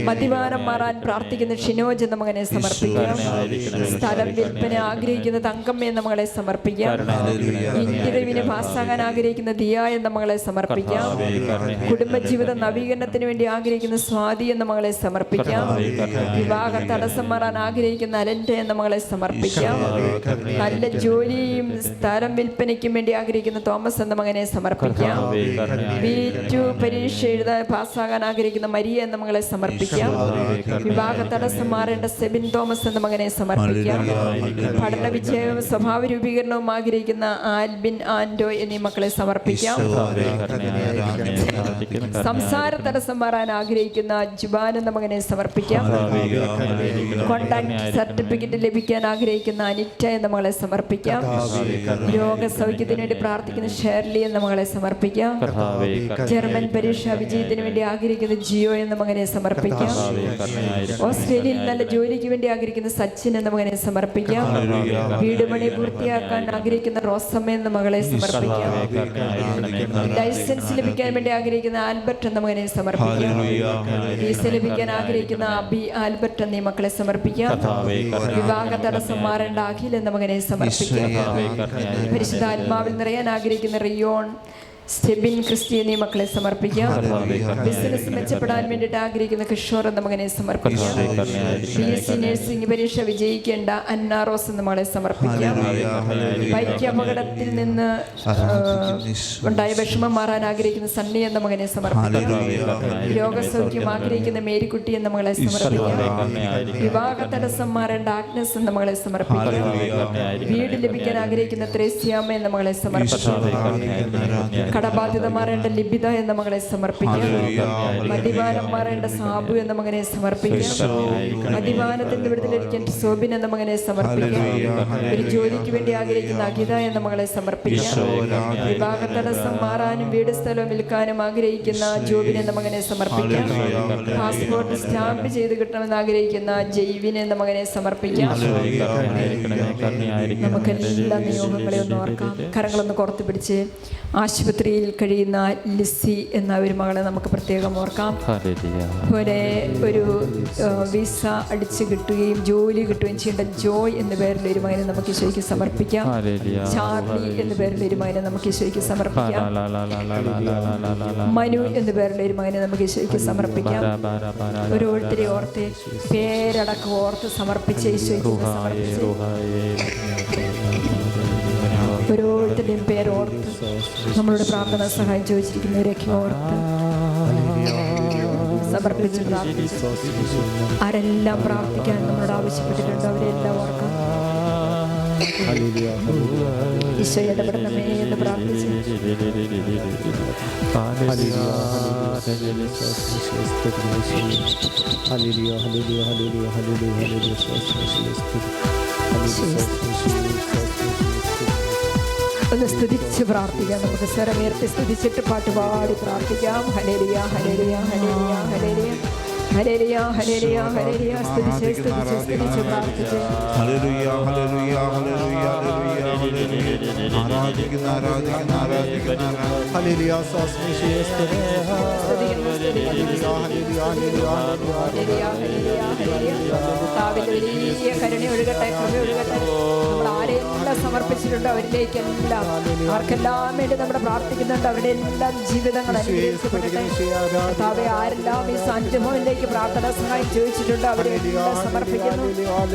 മദ്യപാനം മാറാൻ പ്രാർത്ഥിക്കുന്ന ഷിനോജ് എന്ന മകനെ സമർപ്പിക്കാം. സ്ഥലം വിൽപ്പന ആഗ്രഹിക്കുന്ന തങ്കമ്മ എന്ന മകളെ സമർപ്പിക്കാം. ഇന്റർവ്യൂവിന് പാസ്സാകാൻ ആഗ്രഹിക്കുന്ന ദിയ എന്ന മകളെ സമർപ്പിക്കാം. കുടുംബജീവിത നവീകരണത്തിന് വേണ്ടി ആഗ്രഹിക്കുന്ന സ്വാതി എന്ന മകളെ സമർപ്പിക്കാം. വിവാഹ തടസ്സം മാറാൻ ആഗ്രഹിക്കുന്ന അലൻറ്റ എന്ന മകളെ സമർപ്പിക്കാം. നല്ല ജോലിയും സ്ഥലം വിൽപ്പനയ്ക്കും വേണ്ടി ആഗ്രഹിക്കുന്ന തോമസ് എന്ന മകനെ സമർപ്പിക്കാം. B2 പരീക്ഷ എഴുതാൻ പാസ്സാകാൻ ആഗ്രഹിക്കുന്ന മരിയ എന്ന മകളെ സമർപ്പിക്കാം. വിവാഹ തടസ്സം മാറേണ്ട സെബിൻ തോമസ് എന്ന മകനെ സമർപ്പിക്കാം. പഠന വിജയവും സ്വഭാവ രൂപീകരണവും ആഗ്രഹിക്കുന്ന ആൽബിൻ, ആൻഡോ എന്നീ മക്കളെ സമർപ്പിക്കാം. സംസാര തടസ്സം മാറാൻ ആഗ്രഹിക്കുന്ന ജുബാൻ എന്ന മകനെ സമർപ്പിക്കാം. കോൺടാക്ട് സർട്ടിഫിക്കറ്റ് ലഭിക്കാൻ ആഗ്രഹിക്കുന്ന അനിറ്റ എന്ന മകളെ സമർപ്പിക്കാം. രോഗസൗഖ്യത്തിന് വേണ്ടി പ്രാർത്ഥിക്കുന്ന ഷേർലി എന്ന മകളെ സമർപ്പിക്കാം. ജർമ്മൻ പരീക്ഷാ വിജയത്തിന് വേണ്ടി ആഗ്രഹിക്കുന്ന ജിയോ എന്ന മകനെ സമർപ്പിക്കാം. ഓസ്ട്രേലിയയിൽ നല്ല ജോലിക്ക് വേണ്ടി ആഗ്രഹിക്കുന്ന സച്ചിൻ എന്ന മകനെ സമർപ്പിക്കാം. വീട് പണി പൂർത്തിയാക്കാൻ ആഗ്രഹിക്കുന്ന റോസമ്മ എന്ന മകളെ സമർപ്പിക്കാം. ലൈസൻസ് ലഭിക്കാൻ വേണ്ടി ആഗ്രഹിക്കുന്ന ആൽബർട്ട് എന്ന മകനെ സമർപ്പിക്കാം. വിസ ലഭിക്കാൻ ആഗ്രഹിക്കുന്ന അബി, ആൽബർട്ട് എന്നീ മക്കളെ സമർപ്പിക്കാം. വിവാഹ തടസ്സം മാറേണ്ട അഖിൽ എന്ന മകനെ സമർപ്പിക്കാം. പരിശുദ്ധ ആത്മാവിൽ നിറയാൻ ആഗ്രഹിക്കുന്ന റിയോൺ, സ്റ്റെബിൻ, ക്രിസ്റ്റി എന്നീ മക്കളെ സമർപ്പിക്കാം. ബിസിനസ് മെച്ചപ്പെടാൻ വേണ്ടിയിട്ട് ആഗ്രഹിക്കുന്ന കിഷോർ എന്ന മകനെ സമർപ്പിക്കാം. BSc നഴ്സിംഗ് പരീക്ഷ വിജയിക്കേണ്ട അന്ന റോസ് എന്ന മകളെ സമർപ്പിക്കാം. ബൈക്ക് അപകടത്തിൽ നിന്ന് ഉണ്ടായ വിഷമം മാറാൻ ആഗ്രഹിക്കുന്ന സണ്ണി എന്ന മകനെ സമർപ്പിക്കാം. രോഗസൗഖ്യം ആഗ്രഹിക്കുന്ന മേരിക്കുട്ടി എന്ന മകളെ സമർപ്പിക്കാം. വിവാഹ തടസ്സം മാറേണ്ട ആഗ്നസ് എന്ന മകളെ സമർപ്പിക്കാം. വീട് ലഭിക്കാൻ ആഗ്രഹിക്കുന്ന ത്രേസ്യാമ്മ എന്ന മകളെ സമർപ്പിക്കാം. കടബാധ്യത മാറേണ്ട ലിബിത എന്ന മകളെ സമർപ്പിക്കാം. മദ്യപാനം മാറേണ്ട സാബു എന്ന മകനെ സമർപ്പിക്കാം. മദ്യപാനത്തിന്റെ വിടുതൽ ലഭിക്കാൻ സോബിൻ എന്ന മകനെ സമർപ്പിക്കാം. ഒരു ജോലിക്ക് വേണ്ടി ആഗ്രഹിക്കുന്ന അഗിത എന്ന മകളെ സമർപ്പിക്കാം. വിവാഹ തടസ്സം മാറാനും വീട് സ്ഥലവും വിൽക്കാനും ആഗ്രഹിക്കുന്ന ജോബിൻ എന്ന മകനെ സമർപ്പിക്കാം. പാസ്പോർട്ട് സ്റ്റാമ്പ് ചെയ്ത് കിട്ടണമെന്ന് ആഗ്രഹിക്കുന്ന ജൈവിൻ എന്ന മകനെ സമർപ്പിക്കാം. നമുക്കെല്ലാ നിയോഗങ്ങളെ ഒന്ന് ഓർക്കാം. കരങ്ങളൊന്ന് കോർത്ത് പിടിച്ച് ആശുപത്രിയിൽ കഴിയുന്ന ലിസി എന്ന ഒരു മകളെ നമുക്ക് പ്രത്യേകം ഓർക്കാം. അതുപോലെ ഒരു വിസ അടിച്ച് കിട്ടുകയും ജോലി കിട്ടുകയും ചെയ്യേണ്ട ജോയ് എന്ന പേരിലെ ഒരു മകനെ നമുക്ക് ഈശോയ്ക്ക് സമർപ്പിക്കാം. ചാർലി എന്ന പേരിലെ ഒരു മകനെ നമുക്ക് ഈശോയ്ക്ക് സമർപ്പിക്കാം. മനു എന്ന പേരിലെ ഒരു മകനെ നമുക്ക് ഈശോയ്ക്ക് സമർപ്പിക്കാം. ഓരോരുത്തരെ ഓർത്ത് പേരടക്കം ഓർത്ത് സമർപ്പിച്ച ഈശോയ്ക്ക് ഓരോരുത്തരുടെയും പേരോർത്ത് നമ്മളുടെ പ്രാർത്ഥന സഹായം ചോദിച്ചിരിക്കുന്നവരൊക്കെ ഓർത്ത് സമർപ്പിച്ച് പ്രാർത്ഥിച്ചു. ആരെല്ലാം പ്രാർത്ഥിക്കാൻ നമ്മളോട് ആവശ്യപ്പെട്ടിട്ടുണ്ടോ അവരെല്ലാം ഓർക്കാം. ഈശോ ഇടപെടണമേ എന്ന് പ്രാർത്ഥിച്ചു. ഒന്ന് സ്തുതിച്ച് പ്രാർത്ഥിക്കാം. നമുക്ക് സ്വരമേർത്തി സ്തുതിച്ചിട്ട് പാട്ടുപാടി പ്രാർത്ഥിക്കാം. Hallelujah hallelujah hallelujah hallelujah hallelujah hallelujah hallelujah. സ്തുതിച്ച് സ്തുതിച്ച് സ്തുതിച്ച് പ്രാർത്ഥിച്ച് ഹല്ലേലൂയ ഹല്ലേലൂയ ഹല്ലേലൂയ ഹല്ലേലൂയ. ആരാധിക്കുന്ന ആരാധിക്കുന്ന ആരാധിക്കുന്ന ഹല്ലേലൂയ. സ്തുതിയെ സ്തുതിക്കുന്നു വലിയ കരുണ ഒഴുകട്ടെ, കൃപ ഒഴുകട്ടെ. നമ്മൾ ആരെല്ലാം സമർപ്പിച്ചിട്ടുണ്ടോ അവരിലേക്കെല്ലാം, ആർക്കെല്ലാം വേണ്ടി നമ്മൾ പ്രാർത്ഥിക്കുന്നുണ്ട് അവരുടെ എല്ലാം ജീവിതങ്ങൾ അനുഗ്രഹിക്കപ്പെടട്ടെ. കർത്താവേ, ആരെല്ലാം ഈ അനുഭവത്തിലേക്ക് പ്രാർത്ഥന സഹായം ചോദിച്ചിട്ടുണ്ടോ അവരെല്ലാം സമർപ്പിക്കുന്നു.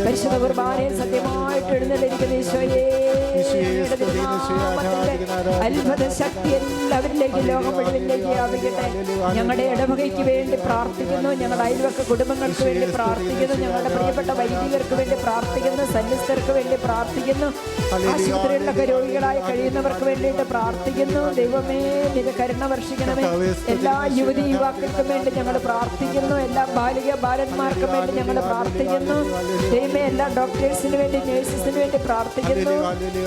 പരിശുദ്ധ കുർബാനയിൽ സത്യമായിട്ട് എഴുന്നള്ളിരിക്കുന്ന ഈശോയെ, അത്ഭുത ശക്തി എല്ലാവരിലേക്ക് ലോകം മുഴുവനിലേക്ക് വ്യാപിക്കട്ടെ. ഞങ്ങളുടെ ഇടവകയ്ക്ക് വേണ്ടി പ്രാർത്ഥിക്കുന്നു, ഞങ്ങളുടെ അയൽവക്ക കുടുംബങ്ങൾക്ക് വേണ്ടി പ്രാർത്ഥിക്കുന്നു, ഞങ്ങളുടെ പ്രിയപ്പെട്ട വൈദികർക്ക് വേണ്ടി പ്രാർത്ഥിക്കുന്നു, സന്യസ്തർക്ക് വേണ്ടി പ്രാർത്ഥിക്കുന്നു. ആശുപത്രികളിലൊക്കെ രോഗികളായി കഴിയുന്നവർക്ക് വേണ്ടിയിട്ട് പ്രാർത്ഥിക്കുന്നു. ദൈവമേ, നിന്റെ കരുണ വർഷിക്കണമേ. എല്ലാ യുവതി യുവാക്കൾക്കും വേണ്ടി ഞങ്ങൾ പ്രാർത്ഥിക്കുന്നു. എല്ലാ ബാലിക ബാലന്മാർക്കും വേണ്ടി ഞങ്ങൾ പ്രാർത്ഥിക്കുന്നു. ദൈവമേ, എല്ലാ ഡോക്ടേഴ്സിന് വേണ്ടി, നഴ്സസിന് വേണ്ടി പ്രാർത്ഥിക്കുന്നു.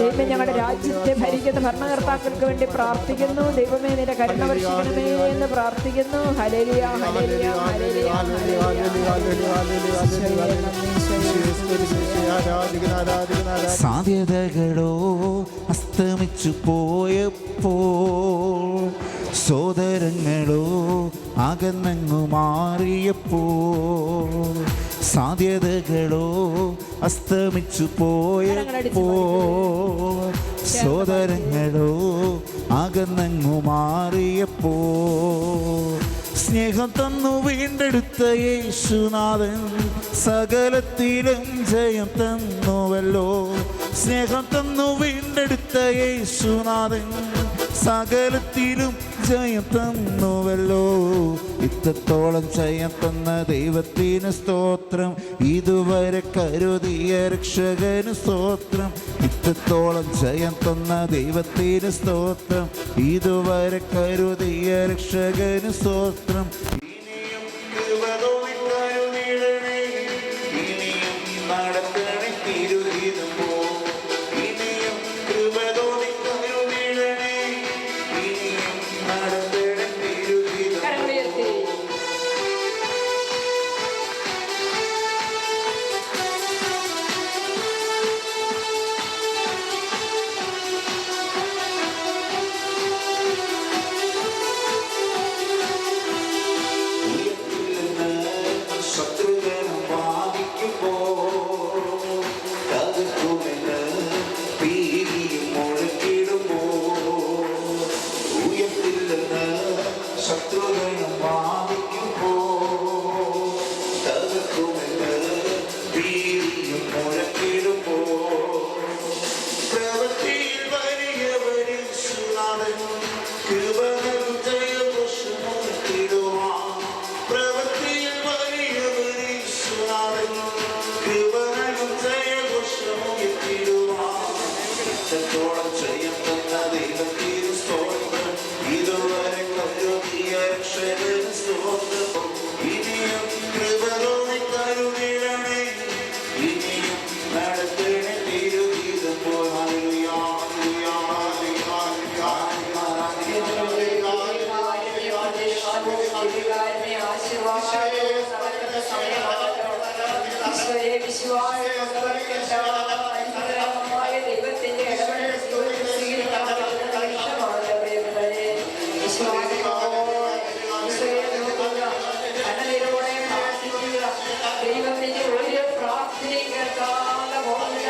ദൈവമേ, ഞങ്ങളുടെ രാജ്യത്തെ ഭരിക്കുന്ന ഭരണകർത്താക്കൾക്ക് വേണ്ടി പ്രാർത്ഥിക്കുന്നു. ദൈവമേ, നിന്റെ കരുണ വർഷിക്കണമേ എന്ന് പ്രാർത്ഥിക്കുന്നു. ഹല്ലേലൂയ, ഹല്ലേലൂയ, ഹല്ലേലൂയ, സാധ്യതകളോ അസ്തമിച്ചു പോയപ്പോൾ, സോദരങ്ങളോ അകന്നങ്ങു മാറിയപ്പോൾ, സാധ്യതകളോ അസ്തമിച്ചു പോയപ്പോൾ, സോദരങ്ങളോ അകന്നങ്ങു മാറിയപ്പോൾ, സ്നേഹം തന്നു വീണ്ടെടുത്ത യേശുനാഥൻ സകലത്തിലും ജയം തന്നുവല്ലോ. സ്നേഹം തന്നു വീണ്ടെടുത്ത യേശുനാഥൻ സകലത്തിലും ജയം തന്നുവല്ലോ. ഇത്രത്തോളം ജയം തന്ന ദൈവത്തിന് സ്തോത്രം, ഇതുവരെ കരുതിയ രക്ഷകന് സ്തോത്രം. ഇത്രത്തോളം ജയം തന്ന ദൈവത്തിന് സ്തോത്രം, ഇതുവരെ കരുതിയ രക്ഷകന് സ്തോത്രം. ഇനിയും കൃപ തോന്നി കരുതിയിടണേ, ഇനിയും നടത്തണേ തിരുഹിതം പോ. ഇനിയും കൃപ തോന്നി കരുതിയിടണേ, ഇനിയും നടത്തണേ തിരുഹിതം പോ. ശത്രുജനം ബാധിക്കുമ്പോൾ, തകർക്കുമെന്ന് പീലിയും മുഴക്കിടുമ്പോൾ, ഉയർത്തില്ലെന്ന് ശത്രുജനം ബാധിക്കുമ്പോൾ, തകർക്കുമെന്ന് പീലിയും മുഴക്കിടുമ്പോൾ, പ്രവൃത്തിയിൽ വലിയവരിൽ സുനാഥൻ കൃപകളും ജയഘോഷമുയർത്തിടുവാൻ. പ്രവൃത്തിയിൽ വലിയവരിൽ സുനാഥൻ കൃപകളും ജയഘോഷമുയർത്തിടുവാൻ. ഇത്രത്തോളം ജയം തന്ന ദൈവത്തിന് സ്തോത്രം, ഇതുവരെ കരുതിയ രക്ഷകന് സ്തോത്രം. ഇനിയും കൃപ തോന്നി കരുതിയിടണേ, ഇനിയും നടത്തണേ തിരുഹിതം പോ. ഹല്ലേലൂയ, ഹല്ലേലൂയ, ഹല്ലേലൂയ, ദൈവത്തിന്റെ ഇടപെടൽ ദൈവത്തിന്റെ ഒരു പ്രാർത്ഥനയും കേൾക്കാതെ പോകുന്നില്ല.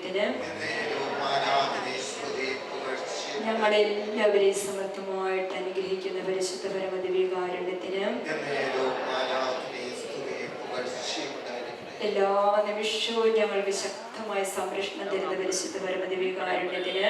കാരുണ്യത്തിന് ഞങ്ങളെല്ലാവരെയും സമർത്ഥമായിട്ട് അനുഗ്രഹിക്കുന്ന പരിശുദ്ധ പരമദിവ്യകാരുണ്യത്തിന് എല്ലാ നിമിഷവും ഞങ്ങൾക്ക് ശക്തമായ സംരക്ഷണം തരുന്ന പരിശുദ്ധ പരമദിവ്യകാരുണ്യത്തിന്